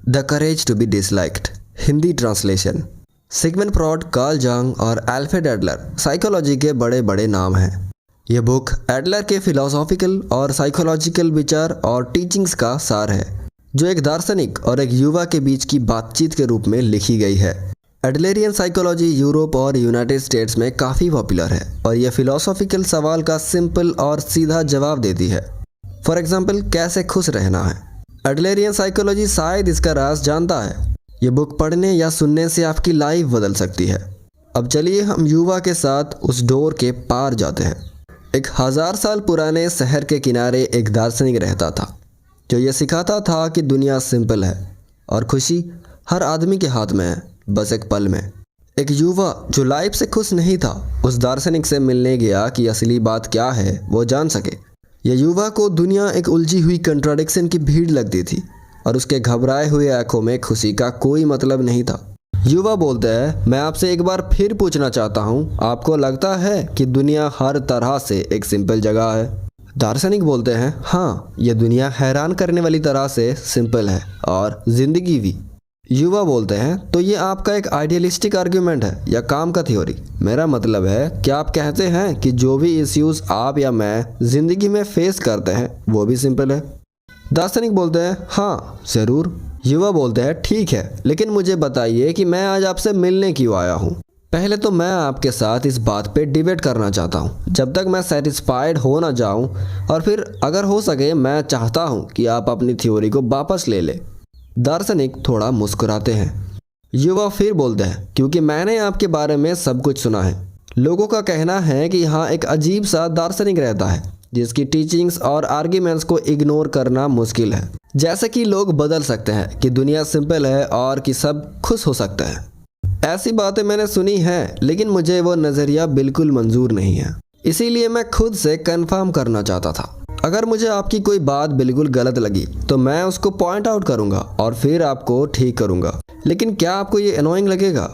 The courage to be disliked. Hindi translation. Sigmund Freud, Carl Jung और Alfred Adler psychology के बड़े बड़े नाम हैं। ये बुक एडलर के फिलोसॉफिकल और साइकोलॉजिकल विचार और टीचिंग्स का सार है, जो एक दार्शनिक और एक युवा के बीच की बातचीत के रूप में लिखी गई है। एडलरियन साइकोलॉजी यूरोप और यूनाइटेड स्टेट्स में काफ़ी पॉपुलर है और यह फिलोसॉफिकल सवाल का सिंपल और सीधा जवाब देती है। फॉर एग्जाम्पल, कैसे खुश रहना है। एडलरियन साइकोलॉजी शायद इसका राज जानता है। ये बुक पढ़ने या सुनने से आपकी लाइफ बदल सकती है। अब चलिए हम युवा के साथ उस डोर के पार जाते हैं। एक 1000 साल पुराने शहर के किनारे एक दार्शनिक रहता था, जो ये सिखाता था कि दुनिया सिंपल है और खुशी हर आदमी के हाथ में है, बस एक पल में। एक युवा जो लाइफ से खुश नहीं था, उस दार्शनिक से मिलने गया कि असली बात क्या है वो जान सके। यह युवा को दुनिया एक उलझी हुई कंट्राडिक्शन की भीड़ लगती थी और उसके घबराए हुए आंखों में खुशी का कोई मतलब नहीं था। युवा बोलते हैं, मैं आपसे एक बार फिर पूछना चाहता हूँ, आपको लगता है कि दुनिया हर तरह से एक सिंपल जगह है? दार्शनिक बोलते हैं, हाँ, यह दुनिया हैरान करने वाली तरह से सिंपल है और जिंदगी भी। युवा बोलते हैं, तो ये आपका एक आइडियलिस्टिक आर्ग्यूमेंट है या काम का थ्योरी? मेरा मतलब है, क्या आप कहते हैं कि जो भी इश्यूज आप या मैं जिंदगी में फेस करते हैं वो भी सिंपल है? दार्शनिक बोलते हैं, हाँ ज़रूर। युवा बोलते हैं, ठीक है, लेकिन मुझे बताइए कि मैं आज आपसे मिलने क्यों आया हूँ। पहले तो मैं आपके साथ इस बात पे डिबेट करना चाहता हूँ जब तक मैं सेटिस्फाइड हो ना जाऊँ, और फिर अगर हो सके मैं चाहता हूँ कि आप अपनी थ्योरी को वापस ले लें। दार्शनिक थोड़ा मुस्कुराते हैं। युवा फिर बोलते हैं, क्योंकि मैंने आपके बारे में सब कुछ सुना है। लोगों का कहना है कि यहाँ एक अजीब सा दार्शनिक रहता है जिसकी टीचिंग्स और आर्ग्यूमेंट्स को इग्नोर करना मुश्किल है। जैसे कि लोग बदल सकते हैं, कि दुनिया सिंपल है और कि सब खुश हो सकते हैं। ऐसी बातें मैंने सुनी हैं, लेकिन मुझे वो नज़रिया बिल्कुल मंजूर नहीं है। इसीलिए मैं खुद से कंफर्म करना चाहता था। अगर मुझे आपकी कोई बात बिल्कुल गलत लगी तो मैं उसको पॉइंट आउट करूंगा और फिर आपको ठीक करूंगा, लेकिन क्या आपको ये अनोइंग लगेगा?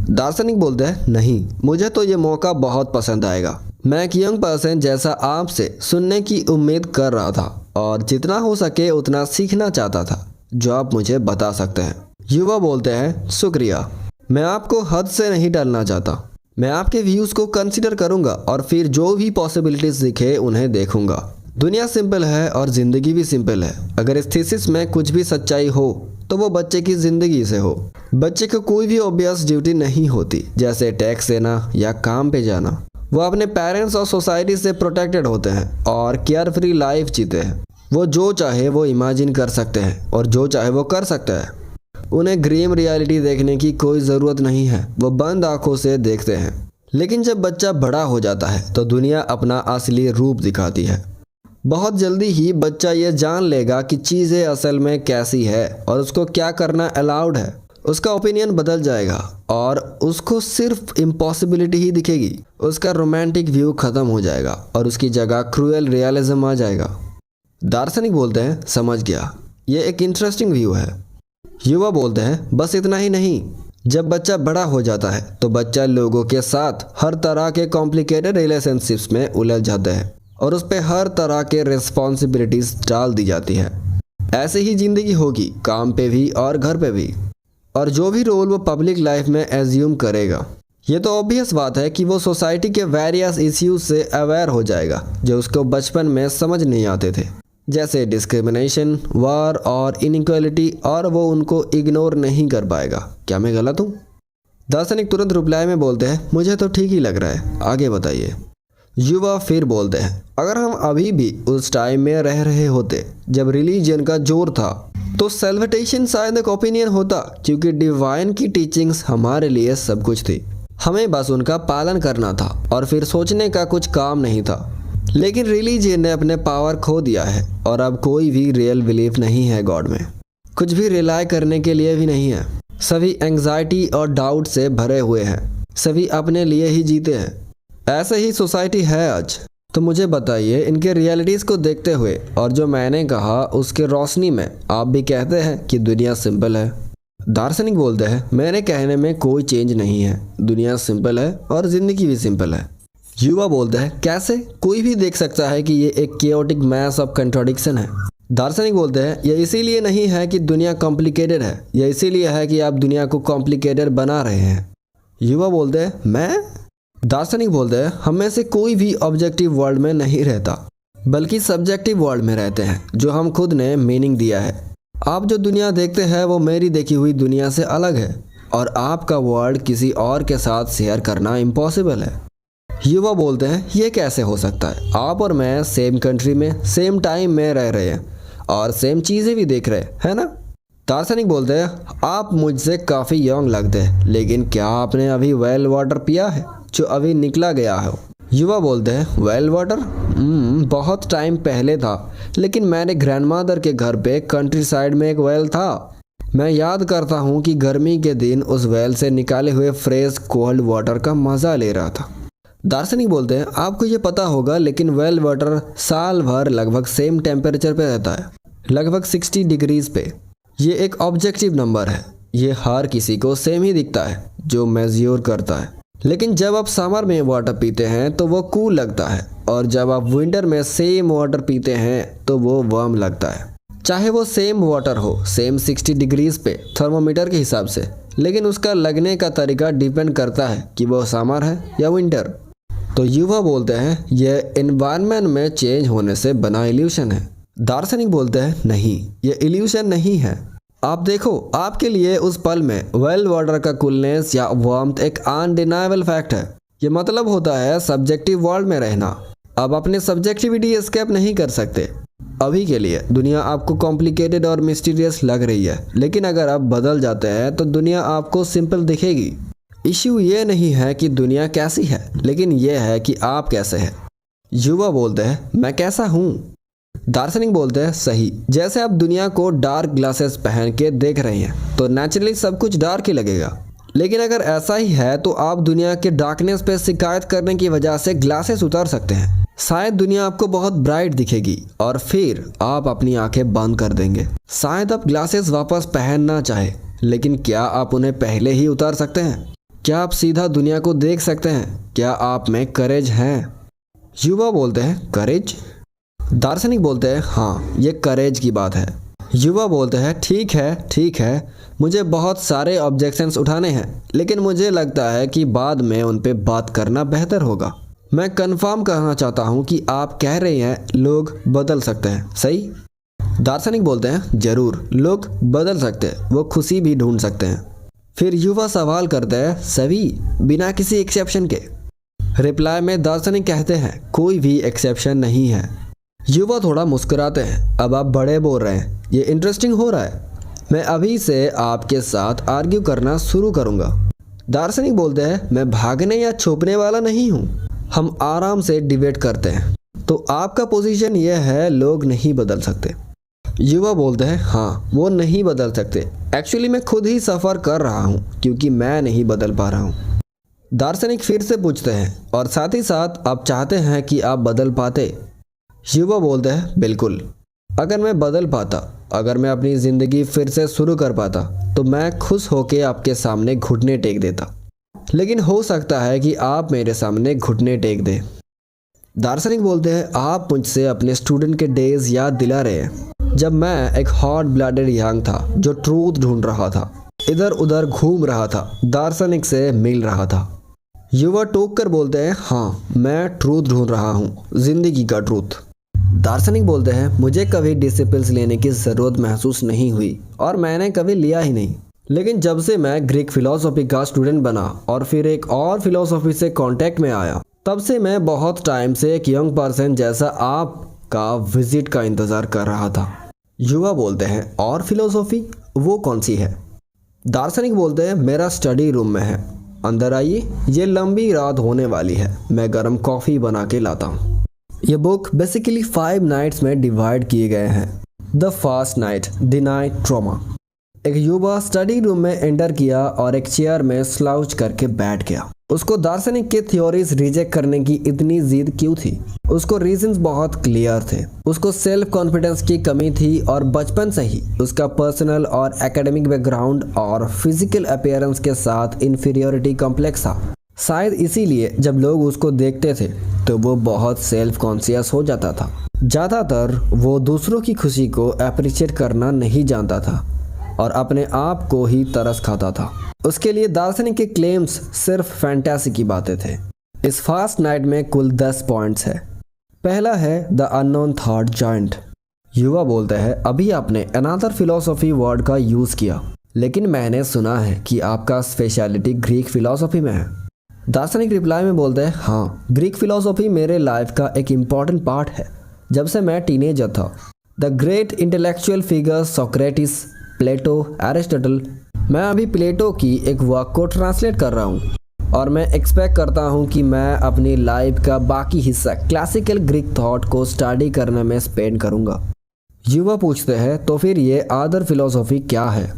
दार्शनिक बोलते हैं, नहीं, मुझे तो ये मौका बहुत पसंद आएगा। मैं एक यंग पर्सन जैसा आपसे सुनने की उम्मीद कर रहा था और जितना हो सके उतना सीखना चाहता था, जो आप मुझे बता सकते हैं। युवा बोलते हैं, शुक्रिया, मैं आपको हद से नहीं डालना चाहता। मैं आपके व्यूज़ को कंसिडर करूंगा और फिर जो भी पॉसिबिलिटीज दिखे उन्हें देखूंगा। दुनिया सिंपल है और ज़िंदगी भी सिंपल है। अगर इस थीसिस में कुछ भी सच्चाई हो तो वो बच्चे की ज़िंदगी से हो। बच्चे को कोई भी ऑब्वियस ड्यूटी नहीं होती, जैसे टैक्स देना या काम पे जाना। वो अपने पेरेंट्स और सोसाइटी से प्रोटेक्टेड होते हैं और केयर फ्री लाइफ जीते हैं। वो जो चाहे वो इमेजिन कर सकते हैं और जो चाहे वो कर सकते हैं। उन्हें ग्रीम रियलिटी देखने की कोई ज़रूरत नहीं है, वो बंद आंखों से देखते हैं। लेकिन जब बच्चा बड़ा हो जाता है तो दुनिया अपना असली रूप दिखाती है। बहुत जल्दी ही बच्चा ये जान लेगा कि चीज़ें असल में कैसी है और उसको क्या करना अलाउड है। उसका ओपिनियन बदल जाएगा और उसको सिर्फ इम्पॉसिबिलिटी ही दिखेगी। उसका रोमांटिक व्यू ख़त्म हो जाएगा और उसकी जगह क्रूएल रियलिज्म आ जाएगा। दार्शनिक बोलते हैं, समझ गया, ये एक इंटरेस्टिंग व्यू है। युवा बोलते हैं, बस इतना ही नहीं, जब बच्चा बड़ा हो जाता है तो बच्चा लोगों के साथ हर तरह के कॉम्प्लिकेटेड रिलेशनशिप्स में उलझ जाता है और उस पर हर तरह के रिस्पॉन्सिबिलिटीज डाल दी जाती है। ऐसे ही ज़िंदगी होगी, काम पे भी और घर पे भी, और जो भी रोल वो पब्लिक लाइफ में एज्यूम करेगा। ये तो ऑब्वियस बात है कि वो सोसाइटी के वेरियस इश्यूज से अवेयर हो जाएगा जो उसको बचपन में समझ नहीं आते थे, जैसे डिस्क्रिमिनेशन, वार और इनइक्वालिटी, और वो उनको इग्नोर नहीं कर पाएगा। क्या मैं गलत हूँ? दार्शनिक तुरंत रिप्लाई में बोलते हैं, मुझे तो ठीक ही लग रहा है, आगे बताइए। युवा फिर बोलते हैं, अगर हम अभी भी उस टाइम में रह रहे होते जब रिलीजन का जोर था तो सेल्वेशन शायद एक ओपिनियन होता, क्योंकि डिवाइन की टीचिंग्स हमारे लिए सब कुछ थी। हमें बस उनका पालन करना था और फिर सोचने का कुछ काम नहीं था। लेकिन रिलीजन ने अपने पावर खो दिया है और अब कोई भी रियल बिलीफ नहीं है गॉड में। कुछ भी रिलाई करने के लिए भी नहीं है। सभी एंग्जाइटी और डाउट से भरे हुए हैं। सभी अपने लिए ही जीते हैं। ऐसे ही सोसाइटी है आज। तो मुझे बताइए, इनके रियलिटीज़ को देखते हुए और जो मैंने कहा उसके रोशनी में आप भी कहते हैं कि दुनिया सिंपल है? दार्शनिक बोलते हैं, मेरे कहने में कोई चेंज नहीं है, दुनिया सिंपल है और ज़िंदगी भी सिंपल है। युवा बोलते हैं, कैसे? कोई भी देख सकता है कि ये एक केओटिक मैस ऑफ कंट्राडिक्शन है। दार्शनिक बोलते हैं ये इसीलिए नहीं है कि दुनिया कॉम्प्लिकेटेड है, ये इसीलिए है कि आप दुनिया को कॉम्प्लिकेटेड बना रहे हैं। युवा बोलते हैं मैं? दार्शनिक बोलते हैं हम में से कोई भी ऑब्जेक्टिव वर्ल्ड में नहीं रहता, बल्कि सब्जेक्टिव वर्ल्ड में रहते हैं जो हम खुद ने मीनिंग दिया है। आप जो दुनिया देखते हैं वो मेरी देखी हुई दुनिया से अलग है और आपका वर्ल्ड किसी और के साथ शेयर करना इम्पॉसिबल है। युवा बोलते हैं ये कैसे हो सकता है? आप और मैं सेम कंट्री में सेम टाइम में रह रहे हैं और सेम चीज़ें भी देख रहे हैं, है ना? दार्शनिक बोलते हैं आप मुझसे काफ़ी यंग लगते हैं, लेकिन क्या आपने अभी वेल वाटर पिया है जो अभी निकला गया हो? युवा बोलते हैं वेल वाटर बहुत टाइम पहले था, लेकिन मेरे ग्रैंडमदर के घर पे कंट्री साइड में एक वेल था। मैं याद करता हूँ कि गर्मी के दिन उस वेल से निकाले हुए फ्रेश कोल्ड वाटर का मज़ा ले रहा था। दार्शनिक बोलते हैं आपको ये पता होगा, लेकिन वेल वाटर साल भर लगभग सेम टेम्परेचर पे रहता है, लगभग 60 डिग्रीज पे। ये एक ऑब्जेक्टिव नंबर है, ये हर किसी को सेम ही दिखता है जो मेज्योर करता है। लेकिन जब आप समर में वाटर पीते हैं तो वो कूल लगता है, और जब आप विंटर में सेम वाटर पीते हैं तो वो वार्म लगता है। चाहे वो सेम वाटर हो, सेम 60 डिग्रीज पे थर्मोमीटर के हिसाब से, लेकिन उसका लगने का तरीका डिपेंड करता है कि वो समर है या विंटर। तो युवा बोलते हैं यह एनवायरनमेंट में चेंज होने से बना इल्यूशन है। दार्शनिक बोलते हैं नहीं, ये इल्यूशन नहीं है। आप देखो, आपके लिए उस पल में वेल वाटर का कूलनेस या वार्मथ एक अनडिनाइबल फैक्ट है। ये मतलब होता है सब्जेक्टिव वर्ल्ड में रहना। आप अपने सब्जेक्टिविटी एस्केप नहीं कर सकते। अभी के लिए दुनिया आपको कॉम्प्लिकेटेड और मिस्टीरियस लग रही है, लेकिन अगर आप बदल जाते हैं तो दुनिया आपको सिंपल दिखेगी। इश्यू ये नहीं है कि दुनिया कैसी है, लेकिन ये है कि आप कैसे हैं। युवा बोलते हैं मैं कैसा हूँ? दार्शनिक बोलते हैं सही। जैसे आप दुनिया को डार्क ग्लासेस पहन के देख रहे हैं तो नेचुरली सब कुछ डार्क ही लगेगा, लेकिन अगर ऐसा ही है तो आप दुनिया के डार्कनेस पे शिकायत करने की वजह से ग्लासेस उतार सकते हैं। शायद दुनिया आपको बहुत ब्राइट दिखेगी और फिर आप अपनी आंखें बंद कर देंगे। शायद आप ग्लासेस वापस पहनना चाहे, लेकिन क्या आप उन्हें पहले ही उतार सकते हैं? क्या आप सीधा दुनिया को देख सकते हैं? क्या आप में करेज है? युवा बोलते हैं करेज? दार्शनिक बोलते हैं हाँ, ये करेज की बात है। युवा बोलते हैं ठीक है, मुझे बहुत सारे ऑब्जेक्शंस उठाने हैं, लेकिन मुझे लगता है कि बाद में उन पे बात करना बेहतर होगा। मैं कंफर्म करना चाहता हूँ कि आप कह रहे हैं लोग बदल सकते हैं, सही? दार्शनिक बोलते हैं जरूर, लोग बदल सकते हैं, वो खुशी भी ढूंढ सकते हैं। फिर युवा सवाल करते हैं सभी, बिना किसी एक्सेप्शन के? रिप्लाई में दार्शनिक कहते हैं कोई भी एक्सेप्शन नहीं है। युवा थोड़ा मुस्कुराते हैं, अब आप बड़े बोल रहे हैं, ये इंटरेस्टिंग हो रहा है, मैं अभी से आपके साथ आर्ग्यू करना शुरू करूंगा। दार्शनिक बोलते हैं मैं भागने या छुपने वाला नहीं हूँ, हम आराम से डिबेट करते हैं। तो आपका पोजीशन ये है लोग नहीं बदल सकते। युवा बोलते हैं हाँ, वो नहीं बदल सकते। एक्चुअली मैं खुद ही सफ़र कर रहा हूँ क्योंकि मैं नहीं बदल पा रहा हूँ। दार्शनिक फिर से पूछते हैं और साथ ही साथ आप चाहते हैं कि आप बदल पाते? युवा बोलते हैं बिल्कुल, अगर मैं बदल पाता, अगर मैं अपनी ज़िंदगी फिर से शुरू कर पाता तो मैं खुश होकर आपके सामने घुटने टेक देता, लेकिन हो सकता है कि आप मेरे सामने घुटने टेक दें। दार्शनिक बोलते हैं आप मुझसे अपने स्टूडेंट के डेज याद दिला रहे हैं, जब मैं एक हॉट ब्लडेड यंग था जो ट्रूथ ढूंढ रहा था, इधर उधर घूम रहा था, दार्शनिक से मिल रहा था। युवा टोक कर बोलते हैं हाँ, मैं ट्रूथ ढूंढ रहा हूँ, जिंदगी का ट्रूथ। दार्शनिक बोलते हैं मुझे कभी डिसिप्लिन लेने की ज़रूरत महसूस नहीं हुई और मैंने कभी लिया ही नहीं, लेकिन जब से मैं ग्रीक फिलॉसफी का स्टूडेंट बना और फिर एक और फिलॉसफी से कांटेक्ट में आया, तब से मैं बहुत टाइम से एक यंग पर्सन जैसा आपका विजिट का इंतज़ार कर रहा था। युवा बोलते हैं और फिलॉसफी वो कौन सी है? दार्शनिक बोलते हैं मेरा स्टडी रूम में है, अंदर आइए, ये लंबी रात होने वाली है, मैं गर्म कॉफ़ी बना के लाता हूँ। ये बुक बेसिकली 5 नाइट्स में डिवाइड किए गए हैं। The first night, the night trauma. एक युवा स्टडी रूम में एंटर किया और एक चेयर में स्लाउच करके बैठ गया। उसको दार्शनिक के थ्योरीज रिजेक्ट करने की इतनी जिद क्यों थी? उसको रीजंस बहुत क्लियर थे। उसको सेल्फ कॉन्फिडेंस की कमी थी और बचपन से ही उसका पर्सनल और एकेडमिक बैकग्राउंड और फिजिकल अपीयरेंस के साथ इंफीरियोरिटी कॉम्प्लेक्स था। शायद इसीलिए जब लोग उसको देखते थे तो वो बहुत सेल्फ कॉन्शियस हो जाता था। ज़्यादातर वो दूसरों की खुशी को अप्रिशिएट करना नहीं जानता था और अपने आप को ही तरस खाता था। उसके लिए दार्शनिक के क्लेम्स सिर्फ फैंटेसी की बातें थे। इस फास्ट नाइट में कुल 10 पॉइंट्स है। पहला है द अननोन थॉट जॉइंट। युवा बोलते हैं, अभी आपने अनादर फिलॉसफी वर्ड का यूज़ किया, लेकिन मैंने सुना है कि आपका स्पेशलिटी ग्रीक फिलॉसफी में है। दार्शनिक रिप्लाई में बोलते हैं, हाँ, ग्रीक फिलॉसफी मेरे लाइफ का एक इम्पॉर्टेंट पार्ट है। जब से मैं टीनेजर था, the great intellectual figures Socrates, Plato, Aristotle. मैं अभी प्लेटो की एक वर्क को ट्रांसलेट कर रहा हूँ और मैं एक्सपेक्ट करता हूँ कि मैं अपनी लाइफ का बाकी हिस्सा क्लासिकल ग्रीक थॉट को स्टडी करने में स्पेंड करूँगा। युवा पूछते हैं, तो फिर ये अदर फिलॉसफी क्या है?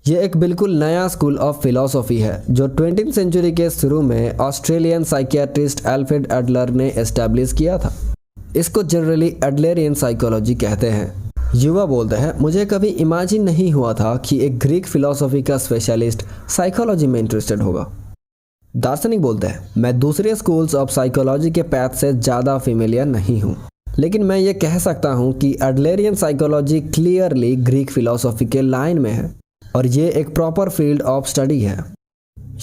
ये एक बिल्कुल नया स्कूल ऑफ फिलॉसफी है जो 20वीं सेंचुरी के शुरू में ऑस्ट्रेलियन साइकियाट्रिस्ट अल्फ्रेड एडलर ने एस्टैब्लिश किया था। इसको जनरली एडलरियन साइकोलॉजी कहते हैं। युवा बोलते हैं, मुझे कभी इमेजिन नहीं हुआ था कि एक ग्रीक फिलॉसफी का स्पेशलिस्ट साइकोलॉजी में इंटरेस्टेड होगा। दार्शनिक बोलते हैं, मैं दूसरे स्कूल्स ऑफ साइकोलॉजी के पैथ से ज़्यादा फेमिलियर नहीं हूँ, लेकिन मैं ये कह सकता हूँ कि एडलरियन साइकोलॉजी क्लियरली ग्रीक फिलॉसफी के लाइन में है और ये एक प्रॉपर फील्ड ऑफ स्टडी है।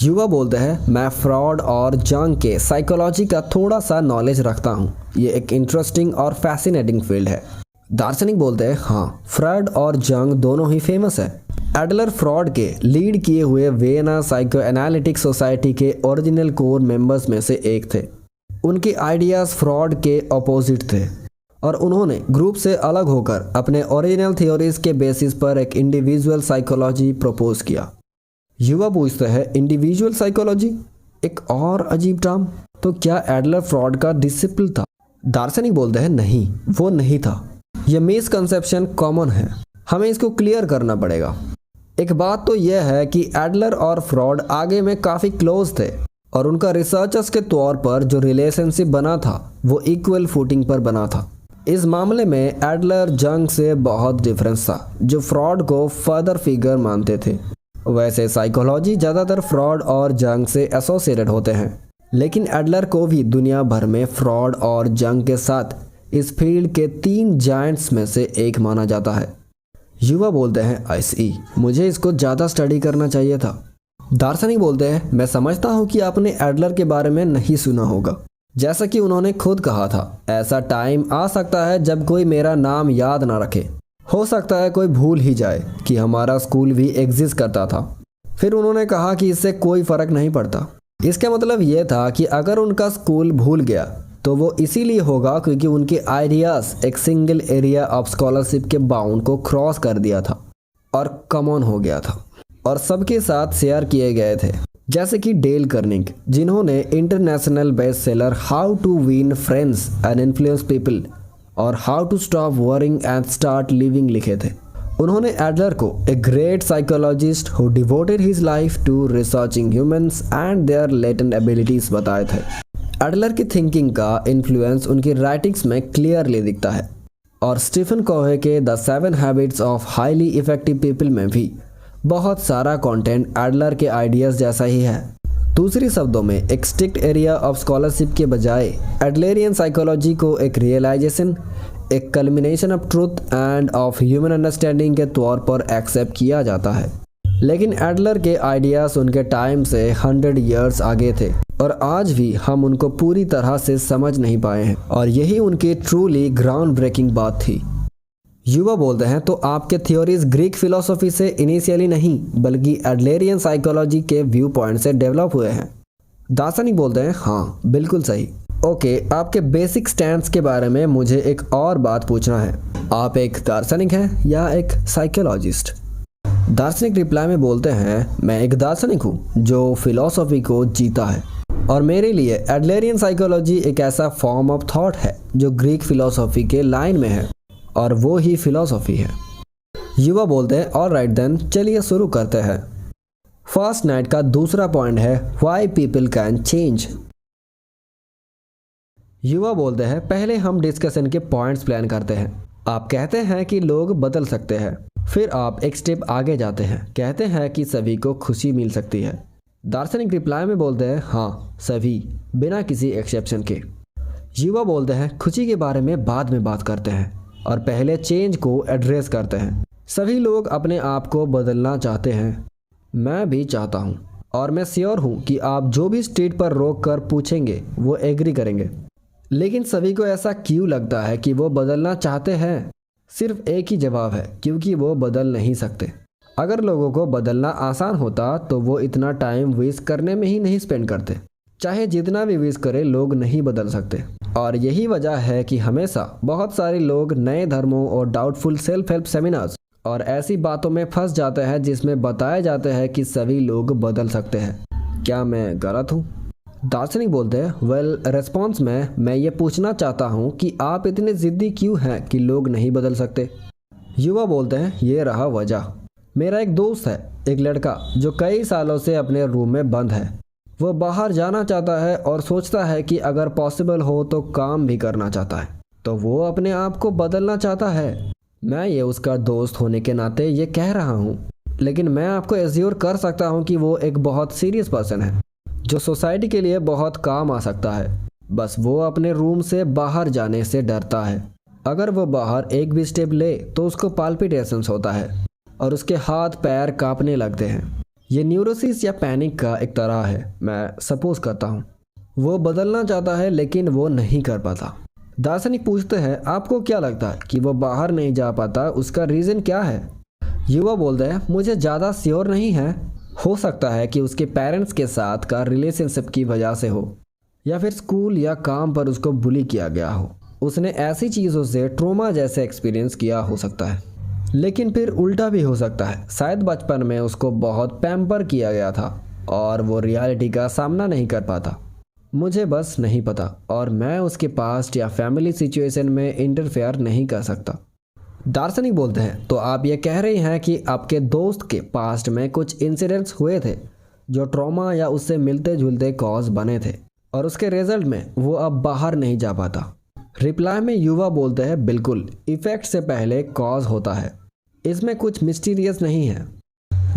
युवा बोलते हैं, मैं फ्रॉड और जंग के साइकोलॉजी का थोड़ा सा नॉलेज रखता हूँ। ये एक इंटरेस्टिंग और फैसिनेटिंग फील्ड है। दार्शनिक बोलते हैं, हाँ, फ्रॉड और जंग दोनों ही फेमस है। एडलर फ्रॉड के लीड किए हुए वियना साइको एनालिटिक सोसाइटी के ओरिजिनल कोर मेंबर्स में से एक थे। उनके आइडियाज़ फ्रॉड के अपोजिट थे और उन्होंने ग्रुप से अलग होकर अपने ओरिजिनल थ्योरीज के बेसिस पर एक इंडिविजुअल साइकोलॉजी प्रपोज किया। युवा पूछते हैं, इंडिविजुअल साइकोलॉजी, एक और अजीब टर्म। तो क्या एडलर फ्रॉड का डिसिपल था? दार्शनिक बोलते हैं, नहीं, वो नहीं था। यह मिसकंसेप्शन कॉमन है, हमें इसको क्लियर करना पड़ेगा। एक बात तो यह है कि एडलर और फ्रॉड आगे में काफ़ी क्लोज थे और उनका रिसर्चर्स के तौर पर जो रिलेशनशिप बना था वो इक्वल फुटिंग पर बना था। इस मामले में एडलर जंग से बहुत डिफरेंस था, जो फ्रॉड को फर्दर फिगर मानते थे। वैसे साइकोलॉजी ज़्यादातर फ्रॉड और जंग से एसोसिएटेड होते हैं, लेकिन एडलर को भी दुनिया भर में फ्रॉड और जंग के साथ इस फील्ड के 3 जायंट्स में से एक माना जाता है। युवा बोलते हैं, आई, मुझे इसको ज़्यादा स्टडी करना चाहिए था। दार्शनिक बोलते हैं, मैं समझता हूँ कि आपने एडलर के बारे में नहीं सुना होगा। जैसा कि उन्होंने खुद कहा था, ऐसा टाइम आ सकता है जब कोई मेरा नाम याद ना रखे। हो सकता है कोई भूल ही जाए कि हमारा स्कूल भी एग्जिस्ट करता था। फिर उन्होंने कहा कि इससे कोई फ़र्क नहीं पड़ता। इसका मतलब यह था कि अगर उनका स्कूल भूल गया तो वो इसीलिए होगा क्योंकि उनके आइडियाज़ एक सिंगल एरिया ऑफ स्कॉलरशिप के बाउंड को क्रॉस कर दिया था और कॉमन हो गया था और सबके साथ शेयर किए गए थे। जैसे कि डेल कार्नेगी, जिन्होंने international best seller how to win friends and influence people और how to stop worrying and start living लिखे थे। उन्होंने एडलर को a great psychologist who devoted his life to researching humans and their latent abilities बताए थे। Adler की thinking का influence उनकी राइटिंग्स में क्लियरली दिखता है और स्टीफन कोहे के the 7 habits of highly effective people में भी बहुत सारा कंटेंट एडलर के आइडियाज़ जैसा ही है। दूसरी शब्दों में, एक स्ट्रिक्ट एरिया ऑफ स्कॉलरशिप के बजाय एडलरियन साइकोलॉजी को एक रियलाइजेशन, एक culmination of truth end of human understanding के तौर पर एक्सेप्ट किया जाता है। लेकिन एडलर के आइडियाज़ उनके टाइम से 100 ईयर्स आगे थे और आज भी हम उनको पूरी तरह से समझ नहीं पाए हैं और यही उनकी ट्रूली ग्राउंड ब्रेकिंग बात थी। युवा बोलते हैं, तो आपके थ्योरीज ग्रीक फिलॉसफी से इनिशियली नहीं बल्कि एडलरियन साइकोलॉजी के व्यू पॉइंट से डेवलप हुए हैं। दार्शनिक बोलते हैं, हाँ, बिल्कुल सही। ओके, आपके बेसिक स्टैंड्स के बारे में मुझे एक और बात पूछना है। आप एक दार्शनिक हैं या एक साइकोलॉजिस्ट? दार्शनिक रिप्लाई में बोलते हैं, मैं एक दार्शनिक हूँ जो फिलॉसफी को जीता है और मेरे लिए एडलरियन साइकोलॉजी एक ऐसा फॉर्म ऑफ थॉट है जो ग्रीक फिलॉसफी के लाइन में है और वो ही फिलॉसफी है। युवा बोलते हैं, ऑल राइट देन, चलिए शुरू करते हैं। फर्स्ट नाइट का दूसरा पॉइंट है व्हाई पीपल कैन चेंज। युवा बोलते हैं, पहले हम डिस्कशन के पॉइंट्स प्लान करते हैं। आप कहते हैं कि लोग बदल सकते हैं, फिर आप एक स्टेप आगे जाते हैं, कहते हैं कि सभी को खुशी मिल सकती है। दार्शनिक रिप्लाई में बोलते हैं हाँ सभी, बिना किसी एक्सेप्शन के। युवा बोलते हैं खुशी के बारे में बाद में बात करते हैं और पहले चेंज को एड्रेस करते हैं। सभी लोग अपने आप को बदलना चाहते हैं, मैं भी चाहता हूँ, और मैं श्योर हूँ कि आप जो भी स्ट्रीट पर रोक कर पूछेंगे वो एग्री करेंगे। लेकिन सभी को ऐसा क्यों लगता है कि वो बदलना चाहते हैं? सिर्फ एक ही जवाब है, क्योंकि वो बदल नहीं सकते। अगर लोगों को बदलना आसान होता तो वो इतना टाइम वेस्ट करने में ही नहीं स्पेंड करते। चाहे जितना भी वेस्ट करे, लोग नहीं बदल सकते। और यही वजह है कि हमेशा बहुत सारे लोग नए धर्मों और डाउटफुल सेल्फ हेल्प सेमिनार्स और ऐसी बातों में फंस जाते हैं जिसमें बताया जाता है कि सभी लोग बदल सकते हैं। क्या मैं गलत हूँ? दार्शनिक बोलते हैं वेल, रिस्पॉन्स में मैं ये पूछना चाहता हूँ कि आप इतने ज़िद्दी क्यों हैं कि लोग नहीं बदल सकते? युवा बोलते हैं ये रहा वजह। मेरा एक दोस्त है, एक लड़का जो कई सालों से अपने रूम में बंद है। वो बाहर जाना चाहता है और सोचता है कि अगर पॉसिबल हो तो काम भी करना चाहता है, तो वो अपने आप को बदलना चाहता है। मैं ये उसका दोस्त होने के नाते ये कह रहा हूँ, लेकिन मैं आपको एश्योर कर सकता हूँ कि वो एक बहुत सीरियस पर्सन है जो सोसाइटी के लिए बहुत काम आ सकता है। बस वो अपने रूम से बाहर जाने से डरता है। अगर वो बाहर एक भी स्टेप ले तो उसको पाल्पिटेशंस होता है और उसके हाथ पैर कांपने लगते हैं। ये न्यूरोसिस या पैनिक का एक तरह है, मैं सपोज करता हूँ। वो बदलना चाहता है लेकिन वो नहीं कर पाता। दार्शनिक पूछते हैं आपको क्या लगता है कि वो बाहर नहीं जा पाता, उसका रीज़न क्या है? युवा बोलते हैं मुझे ज़्यादा श्योर नहीं है। हो सकता है कि उसके पेरेंट्स के साथ का रिलेशनशिप की वजह से हो, या फिर स्कूल या काम पर उसको बुली किया गया हो। उसने ऐसी चीज़ों से ट्रोमा जैसे एक्सपीरियंस किया हो सकता है। लेकिन फिर उल्टा भी हो सकता है, शायद बचपन में उसको बहुत पैम्पर किया गया था और वो रियलिटी का सामना नहीं कर पाता। मुझे बस नहीं पता और मैं उसके पास्ट या फैमिली सिचुएशन में इंटरफेयर नहीं कर सकता। दार्शनिक बोलते हैं तो आप ये कह रहे हैं कि आपके दोस्त के पास्ट में कुछ इंसिडेंट्स हुए थे जो ट्रॉमा या उससे मिलते जुलते कॉज बने थे और उसके रिजल्ट में वो अब बाहर नहीं जा पाता। रिप्लाई में युवा बोलते हैं बिल्कुल, इफेक्ट से पहले कॉज होता है, इसमें कुछ मिस्टीरियस नहीं है।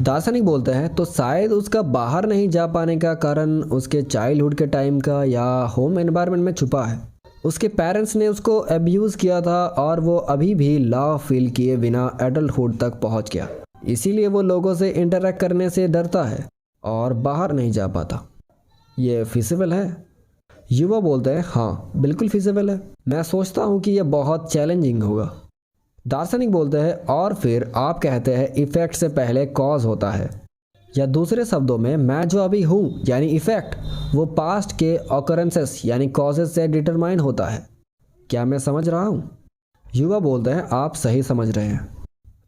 दार्शनिक बोलते हैं तो शायद उसका बाहर नहीं जा पाने का कारण उसके चाइल्डहुड के टाइम का या होम एनवायरनमेंट में छुपा है। उसके पेरेंट्स ने उसको अब्यूज़ किया था और वो अभी भी लव फील किए बिना एडल्टहुड तक पहुंच गया। इसीलिए वो लोगों से इंटरेक्ट करने से डरता है और बाहर नहीं जा पाता। ये फिजिबल है? युवा बोलते हैं हाँ बिल्कुल फिजिबल है। मैं सोचता हूँ कि यह बहुत चैलेंजिंग होगा। दार्शनिक बोलते हैं और फिर आप कहते हैं इफेक्ट से पहले कॉज होता है, या दूसरे शब्दों में मैं जो अभी हूँ यानी इफेक्ट, वो पास्ट के ऑकरेंसेस यानी कॉजेज से डिटरमाइन होता है। क्या मैं समझ रहा हूँ? युवा बोलते हैं आप सही समझ रहे हैं।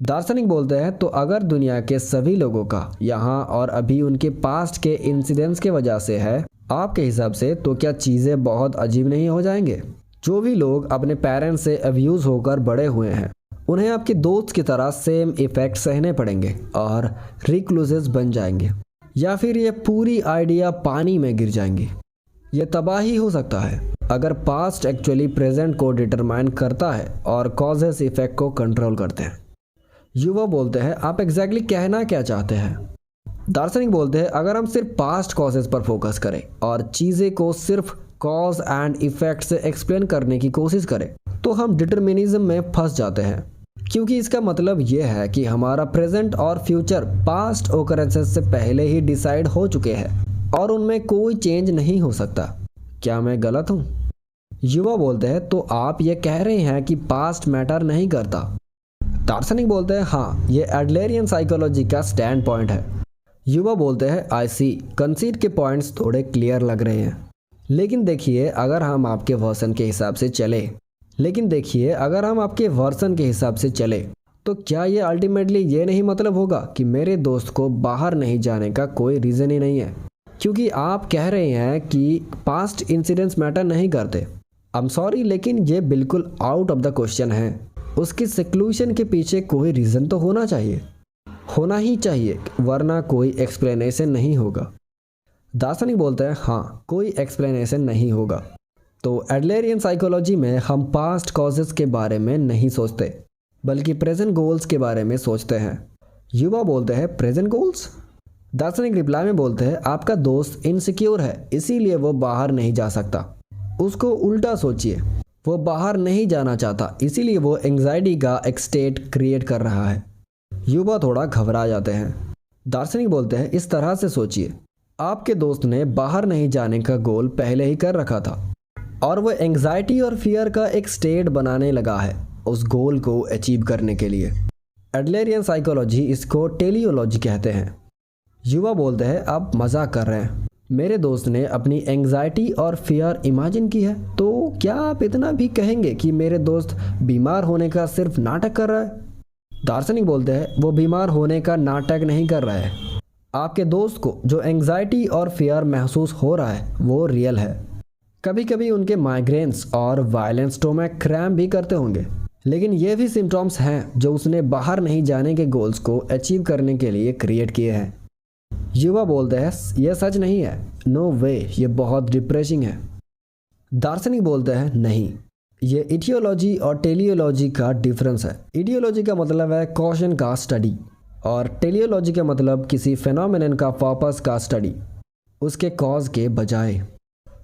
दार्शनिक बोलते हैं तो अगर दुनिया के सभी लोगों का यहाँ और अभी उनके पास्ट के इंसिडेंट्स के वजह से है आपके हिसाब से, तो क्या चीज़ें बहुत अजीब नहीं हो जाएंगे? जो भी लोग अपने पेरेंट्स से अब्यूज़ होकर बड़े हुए हैं उन्हें आपके दोस्त की तरह सेम इफेक्ट सहने पड़ेंगे और रिक्लूजेस बन जाएंगे, या फिर ये पूरी आइडिया पानी में गिर जाएंगी। ये तबाही हो सकता है अगर पास्ट एक्चुअली प्रेजेंट को डिटरमाइन करता है और कॉजेस इफेक्ट को कंट्रोल करते हैं। युवा बोलते हैं आप एग्जैक्टली कहना क्या चाहते हैं? दार्शनिक बोलते हैं अगर हम सिर्फ पास्ट कॉजेस पर फोकस करें और चीज़ें को सिर्फ कॉज एंड इफेक्ट से एक्सप्लेन करने की कोशिश करें तो हम डिटर्मिनिज्म में फंस जाते हैं, क्योंकि इसका मतलब यह है कि हमारा प्रेजेंट और फ्यूचर पास्ट ओकरेंसेस से पहले ही डिसाइड हो चुके हैं और उनमें कोई चेंज नहीं हो सकता। क्या मैं गलत हूँ? युवा बोलते हैं तो आप ये कह रहे हैं कि पास्ट मैटर नहीं करता। दार्शनिक बोलते हैं हाँ, ये एडलरियन साइकोलॉजी का स्टैंड पॉइंट है। युवा बोलते हैं आई सी, कंसीड के पॉइंट्स थोड़े क्लियर लग रहे हैं, लेकिन देखिए अगर हम आपके वर्जन के हिसाब से चले तो क्या ये अल्टीमेटली ये नहीं मतलब होगा कि मेरे दोस्त को बाहर नहीं जाने का कोई रीज़न ही नहीं है, क्योंकि आप कह रहे हैं कि पास्ट इंसिडेंट्स मैटर नहीं करते। आई एम सॉरी, लेकिन ये बिल्कुल आउट ऑफ द क्वेश्चन है। उसकी सिक्लूशन के पीछे कोई रीज़न तो होना ही चाहिए, वरना कोई एक्सप्लेनेशन नहीं होगा। दार्शनिक बोलते हैं हाँ, कोई एक्सप्लेनेशन नहीं होगा। तो एडलरियन साइकोलॉजी में हम पास्ट कॉजेस के बारे में नहीं सोचते बल्कि प्रेजेंट गोल्स के बारे में सोचते हैं। युवा बोलते हैं प्रेजेंट गोल्स? दार्शनिक रिप्लाई में बोलते हैं आपका दोस्त इनसिक्योर है, इसीलिए वो बाहर नहीं जा सकता। उसको उल्टा सोचिए, वो बाहर नहीं जाना चाहता, इसीलिए वो एंग्जाइटी का एक स्टेट क्रिएट कर रहा है। युवा थोड़ा घबरा जाते हैं। दार्शनिक बोलते हैं इस तरह से सोचिए, आपके दोस्त ने बाहर नहीं जाने का गोल पहले ही कर रखा था और वो एंग्जाइटी और फियर का एक स्टेट बनाने लगा है उस गोल को अचीव करने के लिए। एडलरियन साइकोलॉजी इसको टेलियोलॉजी कहते हैं। युवा बोलते हैं आप मजाक कर रहे हैं, मेरे दोस्त ने अपनी एंग्जाइटी और फियर इमेजिन की है, तो क्या आप इतना भी कहेंगे कि मेरे दोस्त बीमार होने का सिर्फ नाटक कर रहा है? दार्शनिक बोलते हैं वो बीमार होने का नाटक नहीं कर रहा है। आपके दोस्त को जो एंग्जाइटी और फियर महसूस हो रहा है वो रियल है। कभी कभी उनके माइग्रेन्स और वायलेंट स्टोमक क्रैम्प भी करते होंगे, लेकिन ये भी सिम्टम्स हैं जो उसने बाहर नहीं जाने के गोल्स को अचीव करने के लिए क्रिएट किए हैं। युवा बोलते हैं यह सच नहीं है, नो वे, ये बहुत डिप्रेसिंग है। दार्शनिक बोलते हैं नहीं, ये इडियोलॉजी और टेलियोलॉजी का डिफरेंस है। इडियोलॉजी का मतलब है कॉशन का स्टडी और टेलियोलॉजी का मतलब किसी फेनोमेनन का पर्पस का स्टडी, उसके कॉज के बजाय।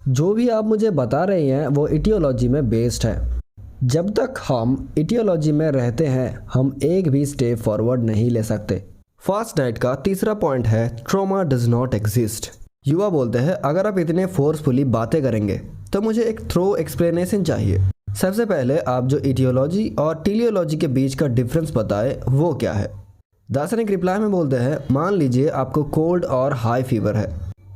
जो भी आप मुझे बता रहे हैं वो इडियोलॉजी में बेस्ड है। जब तक हम इडियोलॉजी में रहते हैं हम एक भी स्टेप फॉरवर्ड नहीं ले सकते। फास्ट नाइट का तीसरा पॉइंट है ट्रॉमा डज नॉट एग्जिस्ट। युवा बोलते हैं अगर आप इतने फोर्सफुली बातें करेंगे तो मुझे एक थ्रो एक्सप्लेनेशन चाहिए। सबसे पहले आप जो इडियोलॉजी और टेलियोलॉजी के बीच का डिफरेंस बताए वो क्या है? दार्शनिक रिप्लाई में बोलते हैं मान लीजिए आपको कोल्ड और हाई फीवर है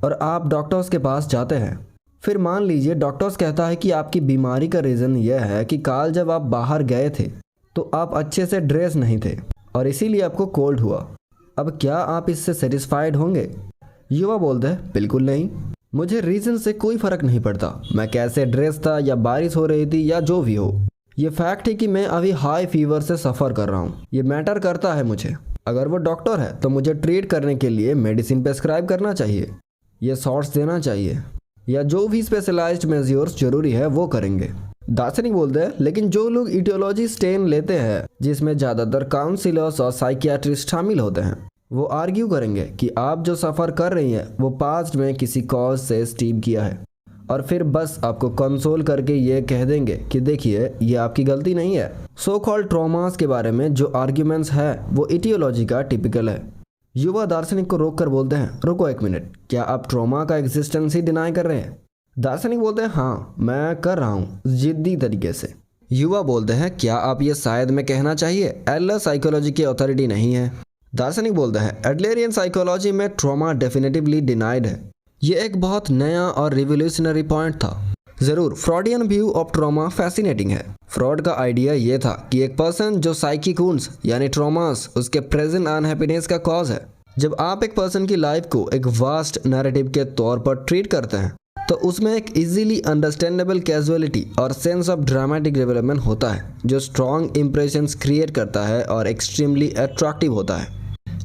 और आप डॉक्टर्स के पास जाते हैं। फिर मान लीजिए डॉक्टर्स कहता है कि आपकी बीमारी का रीज़न यह है कि कल जब आप बाहर गए थे तो आप अच्छे से ड्रेस नहीं थे और इसीलिए आपको कोल्ड हुआ। अब क्या आप इससे सेटिस्फाइड होंगे? युवा बोलते हैं बिल्कुल नहीं, मुझे रीज़न से कोई फ़र्क नहीं पड़ता, मैं कैसे ड्रेस था या बारिश हो रही थी या जो भी हो। ये फैक्ट है कि मैं अभी हाई फीवर से सफ़र कर रहा हूँ, ये मैटर करता है मुझे। अगर वो डॉक्टर है तो मुझे ट्रीट करने के लिए मेडिसिन प्रेस्क्राइब करना चाहिए, ये शॉट्स देना चाहिए या जो भी स्पेशलाइज्ड मेजर्स जरूरी है वो करेंगे। दार्शनिक बोलते हैं लेकिन जो लोग इडियोलॉजी स्टैंड लेते हैं जिसमें ज़्यादातर काउंसलर्स और साइकियाट्रिस्ट शामिल होते हैं, वो आर्ग्यू करेंगे कि आप जो सफ़र कर रही हैं वो पास्ट में किसी कॉज से स्टीम किया है और फिर बस आपको कंसोल करके ये कह देंगे कि देखिए ये आपकी गलती नहीं है। सो कॉल्ड ट्रॉमास के बारे में जो आर्ग्यूमेंट्स है वो इडियोलॉजी का टिपिकल है। युवा दार्शनिक को रोक कर बोलते हैं रुको एक मिनट, क्या आप ट्रॉमा का एग्जिस्टेंस ही डिनाई कर रहे हैं? दार्शनिक बोलते हैं हाँ मैं कर रहा हूँ, जिद्दी तरीके से। युवा बोलते हैं क्या आप ये शायद मैं कहना चाहिए एडलर साइकोलॉजी की अथॉरिटी नहीं है? दार्शनिक बोलते हैं एडलरियन साइकोलॉजी में ट्रॉमा डेफिनेटिवली डिनाइड है। ये एक बहुत नया और रिवोल्यूशनरी पॉइंट था। ज़रूर फ्रॉडियन व्यू ऑफ ट्रॉमा फैसिनेटिंग है। फ्रॉड का आइडिया ये था कि एक पर्सन जो साइकिक वुंड्स यानी ट्रॉमास उसके प्रेजेंट अनहैप्पीनेस का कॉज है। जब आप एक पर्सन की लाइफ को एक वास्ट नैरेटिव के तौर पर ट्रीट करते हैं तो उसमें एक इजीली अंडरस्टैंडेबल कैजुअलिटी और सेंस ऑफ ड्रामेटिक डेवलपमेंट होता है जो स्ट्रॉन्ग इंप्रेशंस क्रिएट करता है और एक्सट्रीमली अट्रैक्टिव होता है।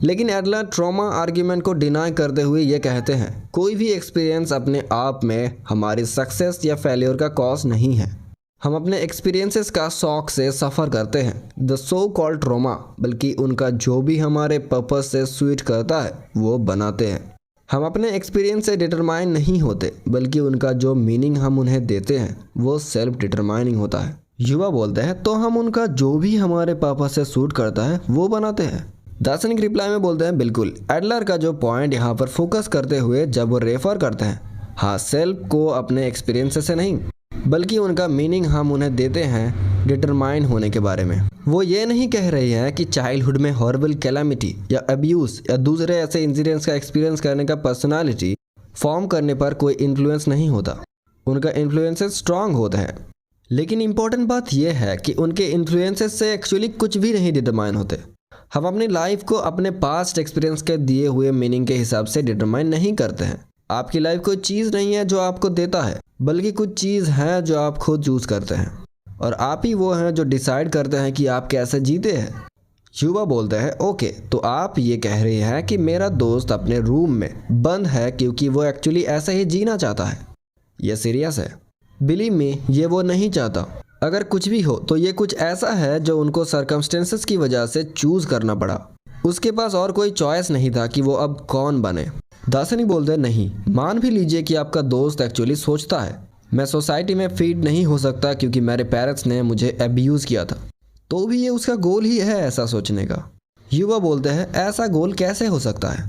लेकिन एडलर ट्रॉमा आर्ग्यूमेंट को डिनाई करते हुए ये कहते हैं कोई भी एक्सपीरियंस अपने आप में हमारी सक्सेस या फेलियर का कॉज नहीं है। हम अपने एक्सपीरियंसेस का शौक से सफ़र करते हैं द सो कॉल्ड ट्रॉमा, बल्कि उनका जो भी हमारे पर्पस से स्वीट करता है वो बनाते हैं। हम अपने एक्सपीरियंस से डिटरमाइन नहीं होते, बल्कि उनका जो मीनिंग हम उन्हें देते हैं वो सेल्फ डिटरमाइनिंग होता है। युवा बोलते हैं तो हम उनका जो भी हमारे पर्पस से सूट करता है वो बनाते हैं। दार्शनिक रिप्लाई में बोलते हैं बिल्कुल, एडलर का जो पॉइंट यहाँ पर फोकस करते हुए जब वो रेफर करते हैं हाँ सेल्फ को अपने एक्सपीरियंस से नहीं बल्कि उनका मीनिंग हम उन्हें देते हैं डिटरमाइन होने के बारे में। वो ये नहीं कह रही हैं कि चाइल्डहुड में हॉरिबल कैलामिटी या अब्यूज़ या दूसरे ऐसे इंसिडेंट्स का एक्सपीरियंस करने का पर्सनालिटी फॉर्म करने पर कोई इन्फ्लुएंस नहीं होता, उनका इन्फ्लुएंसेस स्ट्रांग होते हैं। लेकिन इम्पॉर्टेंट बात यह है कि उनके इन्फ्लुएंसेस से एक्चुअली कुछ भी नहीं डिटरमाइन होते। हम अपनी लाइफ को अपने पास्ट एक्सपीरियंस के दिए हुए मीनिंग के हिसाब से डिटरमाइन नहीं करते हैं। आपकी लाइफ कोई चीज़ नहीं है जो आपको देता है, बल्कि कुछ चीज़ है जो आप खुद चूज़ करते हैं और आप ही वो हैं जो डिसाइड करते हैं कि आप कैसे जीते हैं। युवा बोलते हैं ओके, तो आप ये कह रहे हैं कि मेरा दोस्त अपने रूम में बंद है क्योंकि वो एक्चुअली ऐसे ही जीना चाहता है। ये सीरियस है, बिलीव मी, ये वो नहीं चाहता। अगर कुछ भी हो तो ये कुछ ऐसा है जो उनको सर्कमस्टेंसेस की वजह से चूज़ करना पड़ा। उसके पास और कोई चॉइस नहीं था कि वो अब कौन बने। दार्शनिक बोलते हैं नहीं, मान भी लीजिए कि आपका दोस्त एक्चुअली सोचता है मैं सोसाइटी में फिट नहीं हो सकता क्योंकि मेरे पेरेंट्स ने मुझे अब्यूज़ किया था, तो भी ये उसका गोल ही है ऐसा सोचने का। युवा बोलते हैं ऐसा गोल कैसे हो सकता है।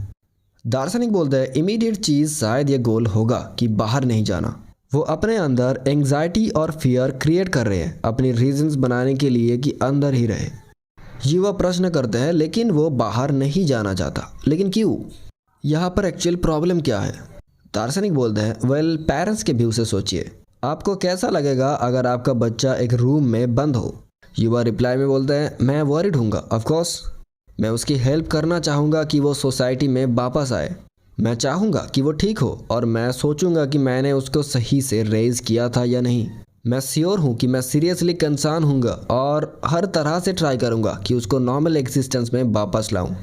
दार्शनिक बोलते हैं इमीडिएट चीज़ शायद ये गोल होगा कि बाहर नहीं जाना। वो अपने अंदर एंग्जाइटी और फियर क्रिएट कर रहे हैं अपनी रीजंस बनाने के लिए कि अंदर ही रहे। युवा प्रश्न करते हैं लेकिन वो बाहर नहीं जाना चाहता, लेकिन क्यों? यहाँ पर एक्चुअल प्रॉब्लम क्या है? दार्शनिक बोलते हैं वेल पेरेंट्स के व्यू से सोचिए, आपको कैसा लगेगा अगर आपका बच्चा एक रूम में बंद हो? युवा रिप्लाई में बोलते हैं मैं वरीड हूँगा, ऑफकोर्स मैं उसकी हेल्प करना चाहूँगा कि वो सोसाइटी में वापस आए। मैं चाहूँगा कि वो ठीक हो और मैं सोचूंगा कि मैंने उसको सही से रेज किया था या नहीं। मैं श्योर हूँ कि मैं सीरियसली कंसर्न हूँगा और हर तरह से ट्राई करूँगा कि उसको नॉर्मल एग्जिस्टेंस में वापस लाऊं।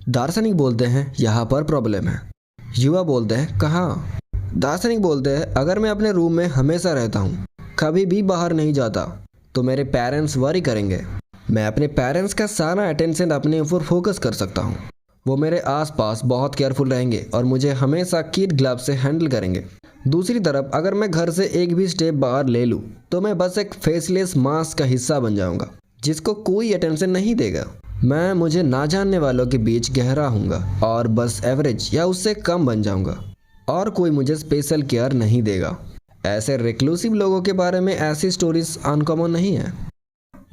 दार्शनिक बोलते हैं यहाँ पर प्रॉब्लम है। युवा बोलते हैं कहाँ? दार्शनिक बोलते हैं अगर मैं अपने रूम में हमेशा रहता हूँ, कभी भी बाहर नहीं जाता, तो मेरे पेरेंट्स वरी करेंगे। मैं अपने पेरेंट्स का सारा अटेंशन अपने ऊपर फोकस कर सकता हूँ। वो मेरे आसपास बहुत केयरफुल रहेंगे और मुझे हमेशा किड ग्लव से हैंडल करेंगे। दूसरी तरफ अगर मैं घर से एक भी स्टेप बाहर ले लूँ तो मैं बस एक फेसलेस मास्क का हिस्सा बन जाऊँगा जिसको कोई अटेंशन नहीं देगा। मैं मुझे ना जानने वालों के बीच गहरा हूँगा और बस एवरेज या उससे कम बन जाऊँगा और कोई मुझे स्पेशल केयर नहीं देगा। ऐसे रिक्लूसिव लोगों के बारे में ऐसी स्टोरीज अनकॉमन नहीं है।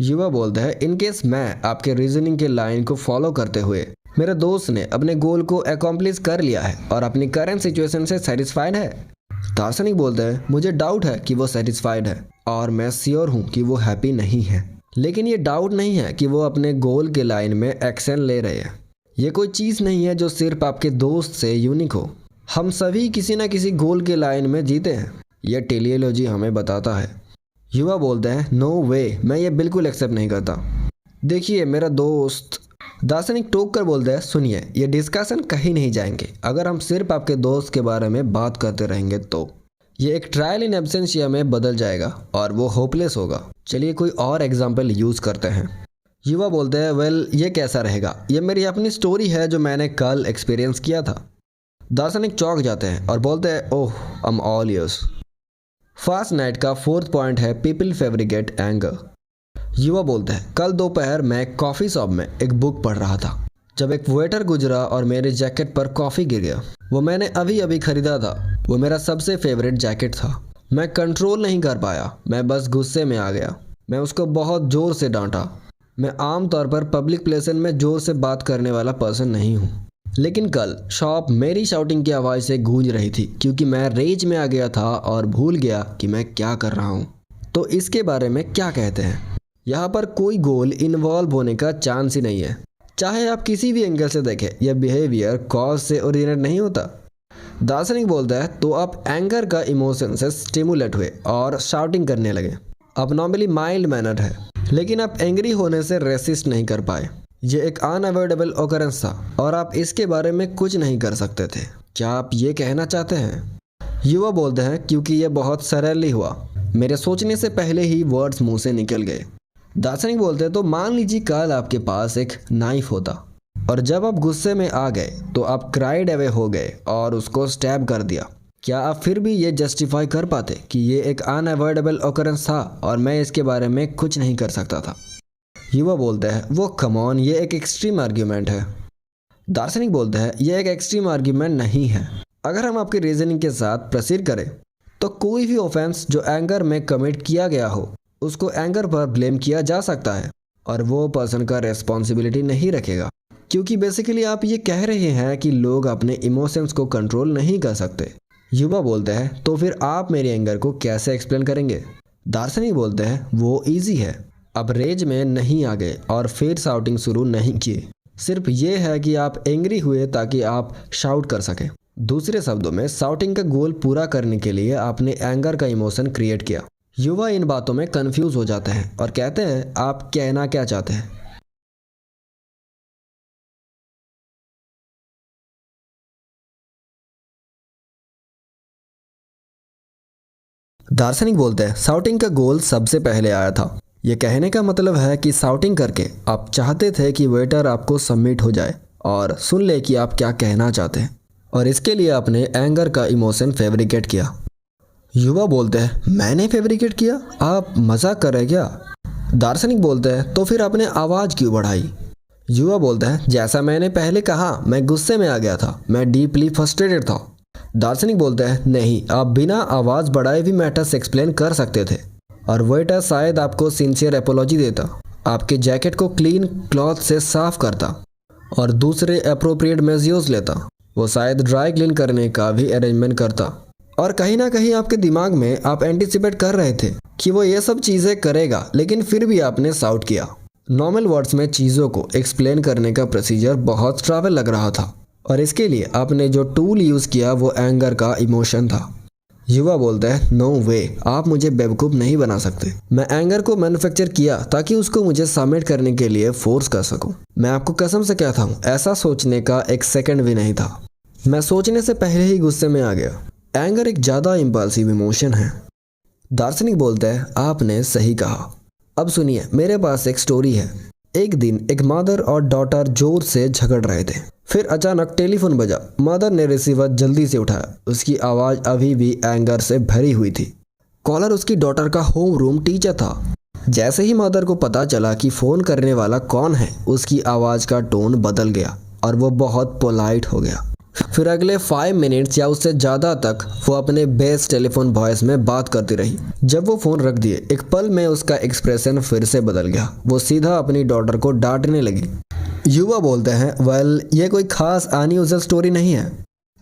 युवा बोलता है इनकेस मैं आपके रीजनिंग के लाइन को फॉलो करते हुए मेरे दोस्त ने अपने गोल को अकॉम्प्लिश कर लिया है और अपनी करंट सिचुएशन से सेटिस्फाइड है। दार्शनिक बोलते हैं मुझे डाउट है कि वो सेटिस्फाइड है और मैं श्योर हूँ कि वो हैप्पी नहीं है, लेकिन ये डाउट नहीं है कि वो अपने गोल के लाइन में एक्शन ले रहे हैं। ये कोई चीज़ नहीं है जो सिर्फ आपके दोस्त से यूनिक हो। हम सभी किसी न किसी गोल के लाइन में जीते हैं, यह टेलियोलॉजी हमें बताता है। युवा बोलते हैं नो वे, मैं ये बिल्कुल एक्सेप्ट नहीं करता। देखिए मेरा दोस्त। दार्शनिक टोक कर बोलते हैं सुनिए, ये डिस्कशन कहीं नहीं जाएंगे अगर हम सिर्फ आपके दोस्त के बारे में बात करते रहेंगे तो ये एक ट्रायल इन एब्सेंशिया में बदल जाएगा और वो होपलेस होगा। चलिए कोई और एग्जाम्पल यूज़ करते हैं। युवा बोलते हैं वेल ये कैसा रहेगा, ये मेरी अपनी स्टोरी है जो मैंने कल एक्सपीरियंस किया था। दार्शनिक चौंक जाते हैं और बोलते हैं oh I am all ears. Fast night का 4th पॉइंट है पीपल फेब्रिकेट एंगर। युवा बोलते हैं कल दोपहर मैं कॉफ़ी शॉप में एक बुक पढ़ रहा था जब एक वेटर गुजरा और मेरे जैकेट पर कॉफ़ी गिर गया। वो मैंने अभी अभी खरीदा था, वो मेरा सबसे फेवरेट जैकेट था। मैं कंट्रोल नहीं कर पाया, मैं बस गुस्से में आ गया। मैं उसको बहुत ज़ोर से डांटा। मैं आमतौर पर पब्लिक प्लेसन में ज़ोर से बात करने वाला पर्सन नहीं हूँ, लेकिन कल शॉप मेरी शाउटिंग की आवाज़ से गूंज रही थी क्योंकि मैं रेज में आ गया था और भूल गया कि मैं क्या कर रहा हूँ। तो इसके बारे में क्या कहते हैं? यहाँ पर कोई गोल इन्वॉल्व होने का चांस ही नहीं है। चाहे आप किसी भी एंगल से देखें, यह बिहेवियर कॉज से ओरिजिनेट नहीं होता। दार्शनिक बोलता है तो आप एंगर का इमोशन से स्टिमुलेट हुए और शाउटिंग करने लगे। अब नॉर्मली माइल्ड मैनर्ड है, लेकिन आप एंग्री होने से रेसिस्ट नहीं कर पाए। ये एक अनअवॉइडेबल ऑकरेंस था और आप इसके बारे में कुछ नहीं कर सकते थे। क्या आप ये कहना चाहते हैं? युवा बोलते हैं क्योंकि ये बहुत सरली हुआ, मेरे सोचने से पहले ही वर्ड्स मुंह से निकल गए। दार्शनिक बोलते हैं तो मान लीजिए कल आपके पास एक नाइफ होता और जब आप गुस्से में आ गए तो आप क्राइड अवे हो गए और उसको स्टैब कर दिया। क्या आप फिर भी ये जस्टिफाई कर पाते कि ये एक अनअवॉइडेबल ऑकरेंस था और मैं इसके बारे में कुछ नहीं कर सकता था? युवा बोलते हैं वो कम ऑन, ये एक एक्सट्रीम आर्ग्यूमेंट है। दार्शनिक बोलते हैं ये एक एक्सट्रीम आर्ग्यूमेंट नहीं है। अगर हम आपकी रीजनिंग के साथ प्रोसीड करें तो कोई भी ऑफेंस जो एंगर में कमिट किया गया हो उसको एंगर पर ब्लेम किया जा सकता है और वो पर्सन का रेस्पॉन्सिबिलिटी नहीं रखेगा, क्योंकि बेसिकली आप ये कह रहे हैं कि लोग अपने इमोशंस को कंट्रोल नहीं कर सकते। युवा बोलते हैं तो फिर आप मेरे एंगर को कैसे एक्सप्लेन करेंगे? दार्शनिक बोलते हैं वो इजी है। अब रेज में नहीं आ गए और फिर शाउटिंग शुरू नहीं किए, सिर्फ ये है कि आप एंग्री हुए ताकि आप शाउट कर सकें। दूसरे शब्दों में शाउटिंग का गोल पूरा करने के लिए आपने एंगर का इमोशन क्रिएट किया। युवा इन बातों में कंफ्यूज हो जाते हैं और कहते हैं आप कहना क्या चाहते हैं? दार्शनिक बोलते हैं शाउटिंग का गोल सबसे पहले आया था। ये कहने का मतलब है कि शाउटिंग करके आप चाहते थे कि वेटर आपको सबमिट हो जाए और सुन ले कि आप क्या कहना चाहते हैं, और इसके लिए आपने एंगर का इमोशन फैब्रिकेट किया। युवा बोलते हैं मैंने फैब्रिकेट किया, आप मजाक कर रहे क्या? दार्शनिक बोलते हैं तो फिर आपने आवाज़ क्यों बढ़ाई? युवा बोलता है जैसा मैंने पहले कहा, मैं गुस्से में आ गया था, मैं डीपली फ्रस्ट्रेटेड था। दार्शनिक बोलता है नहीं, आप बिना आवाज़ बढ़ाए भी मैटर्स एक्सप्लेन कर सकते थे, और वेटर शायद आपको सिंसियर एपोलॉजी देता, आपके जैकेट को क्लीन क्लॉथ से साफ करता और दूसरे अप्रोप्रिएट मेजर्स लेता। वो शायद ड्राई क्लीन करने का भी अरेंजमेंट करता, और कहीं ना कहीं आपके दिमाग में आप एंटिसिपेट कर रहे थे कि वो ये सब चीज़ें करेगा, लेकिन फिर भी आपने शाउट किया। नॉर्मल वर्ड्स में चीज़ों को एक्सप्लेन करने का प्रोसीजर बहुत ट्रैवल लग रहा था, और इसके लिए आपने जो टूल यूज़ किया वो एंगर का इमोशन था। युवा बोलता है नो वे, आप मुझे बेवकूफ़ नहीं बना सकते। मैं एंगर को मैन्युफैक्चर किया ताकि उसको मुझे सबमिट करने के लिए फोर्स कर सकूं। मैं आपको कसम से कहता हूँ, ऐसा सोचने का एक सेकंड भी नहीं था। मैं सोचने से पहले ही गुस्से में आ गया। एंगर एक ज़्यादा इम्पल्सिव इमोशन है। दार्शनिक बोलता है आपने सही कहा। अब सुनिए, मेरे पास एक स्टोरी है। एक दिन एक मदर और डॉटर जोर से झगड़ रहे थे। फिर अचानक टेलीफोन बजा। मदर ने रिसीवर जल्दी से उठाया। उसकी आवाज़ अभी भी एंगर से भरी हुई थी। कॉलर उसकी डॉटर का होम रूम टीचर था। जैसे ही मदर को पता चला कि फ़ोन करने वाला कौन है, उसकी आवाज़ का टोन बदल गया और वो बहुत पोलाइट हो गया। फिर अगले 5 मिनट्स या उससे ज़्यादा तक वो अपने बेस्ट टेलीफोन वॉइस में बात करती रही। जब वो फ़ोन रख दिए, एक पल में उसका एक्सप्रेशन फिर से बदल गया। वो सीधा अपनी डॉटर को डांटने लगी। युवा बोलते हैं वेल, ये कोई खास अनयूजुअल स्टोरी नहीं है।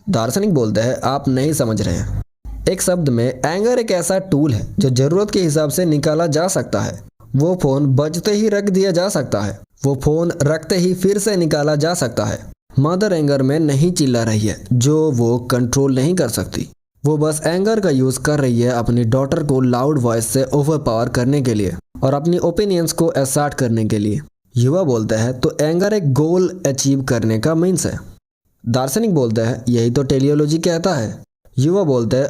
दार्शनिक बोलते हैं आप नहीं समझ रहे हैं। एक शब्द में, एंगर एक ऐसा टूल है जो ज़रूरत के हिसाब से निकाला जा सकता है। वो फ़ोन बजते ही रख दिया जा सकता है, वो फ़ोन रखते ही फिर से निकाला जा सकता है। मदर एंगर में नहीं चिल्ला रही है जो वो कंट्रोल नहीं कर सकती। वो बस एंगर का यूज़ कर रही है अपनी डॉटर को लाउड वॉइस से ओवरपावर करने के लिए और अपनी ओपिनियंस को असर्ट करने के लिए। युवा बोलता है तो एंगर एक गोल अचीव करने का मीन्स है। दार्शनिक बोलता है यही तो टेलियोलॉजी कहता है। युवा बोलता है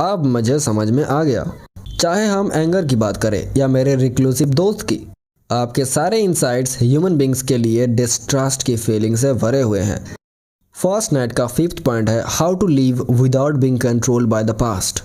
अब मुझे समझ में आ गया। चाहे हम एंगर की बात करें या मेरे रिक्लूसिव दोस्त की, आपके सारे इंसाइट्स ह्यूमन बींग्स के लिए डिस्ट्रस्ट की फीलिंग से भरे हुए हैं। फर्स्ट नाइट का 5th पॉइंट है how to live without being controlled by the past.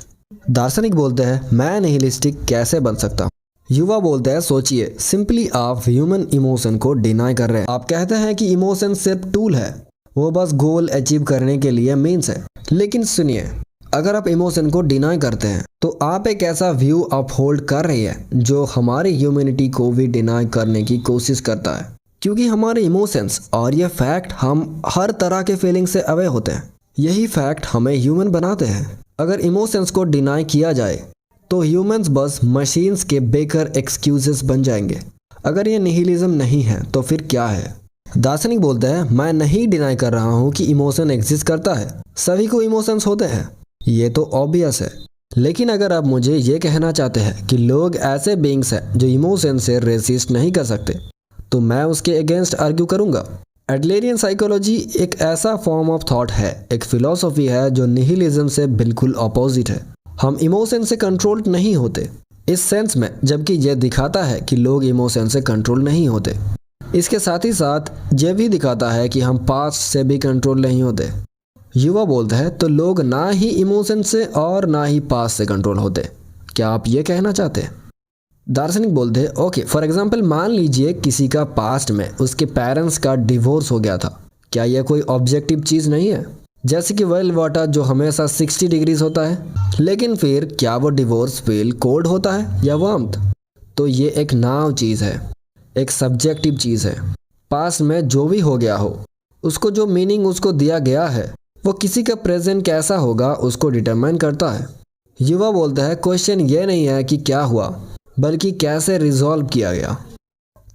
दार्शनिक बोलते हैं मैं निहिलिस्टिक कैसे बन सकता हूँ। युवा बोलते हैं सोचिए, सिंपली आप ह्यूमन इमोशन को डिनाई कर रहे हैं। आप कहते हैं कि इमोशन सिर्फ टूल है, वो बस गोल अचीव करने के लिए मीन्स है। लेकिन सुनिए, अगर आप इमोशन को डिनाई करते हैं तो आप एक ऐसा व्यू अपहोल्ड कर रही है जो हमारी ह्यूमैनिटी को भी डिनाई करने की कोशिश करता है, क्योंकि हमारे इमोशंस और ये फैक्ट हम हर तरह के फीलिंग से अवे होते हैं। यही फैक्ट हमें ह्यूमन बनाते हैं। अगर इमोशंस को डिनाई किया जाए तो ह्यूमंस बस मशीन्स के बेकर एक्सक्यूजेस बन जाएंगे। अगर ये निहिलिज्म नहीं है तो फिर क्या है? दार्शनिक बोलता है मैं नहीं डिनाई कर रहा हूँ कि इमोशन एग्जिस्ट करता है, सभी को इमोशंस होते हैं, ये तो ऑब्वियस है। लेकिन अगर आप मुझे ये कहना चाहते हैं कि लोग ऐसे बीइंग्स हैं जो इमोशन से रेसिस्ट नहीं कर सकते, तो मैं उसके अगेंस्ट आर्ग्यू करूंगा। एडलरियन साइकोलॉजी एक ऐसा फॉर्म ऑफ थॉट है, एक फिलॉसफी है जो निहिलिज्म से बिल्कुल अपोजिट है। हम इमोशन से कंट्रोल नहीं होते इस सेंस में, जबकि यह दिखाता है कि लोग इमोशन से कंट्रोल नहीं होते। इसके साथ ही साथ यह भी दिखाता है कि हम पास्ट से भी कंट्रोल नहीं होते। युवा बोलता है तो लोग ना ही इमोशन से और ना ही पास्ट से कंट्रोल होते, क्या आप ये कहना चाहते हैं? दार्शनिक बोलते हैं ओके, फॉर एग्जांपल मान लीजिए किसी का पास्ट में उसके पेरेंट्स का डिवोर्स हो गया था, क्या यह कोई ऑब्जेक्टिव चीज़ नहीं है? जैसे कि वेल वाटर जो हमेशा 60 डिग्रीज होता है, लेकिन फिर क्या वो डिवोर्स फील कोल्ड होता है या वार्मथ? तो ये एक नाव चीज़ है, एक सब्जेक्टिव चीज़ है। पास्ट में जो भी हो गया हो, उसको जो मीनिंग उसको दिया गया है, वो किसी का प्रेजेंट कैसा होगा उसको डिटरमाइन करता है। युवा बोलता है क्वेश्चन ये नहीं है कि क्या हुआ, बल्कि कैसे रिजॉल्व किया गया।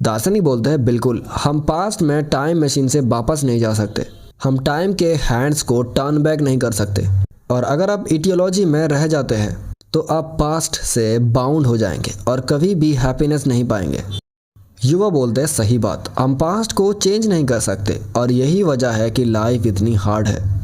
दार्शनिक बोलता है बिल्कुल, हम पास्ट में टाइम मशीन से वापस नहीं जा सकते, हम टाइम के हैंड्स को टर्न बैक नहीं कर सकते, और अगर आप इटियोलॉजी में रह जाते हैं तो आप पास्ट से बाउंड हो जाएंगे और कभी भी हैप्पीनेस नहीं पाएंगे। युवा बोलते हैं सही बात, हम पास्ट को चेंज नहीं कर सकते और यही वजह है कि लाइफ इतनी हार्ड है।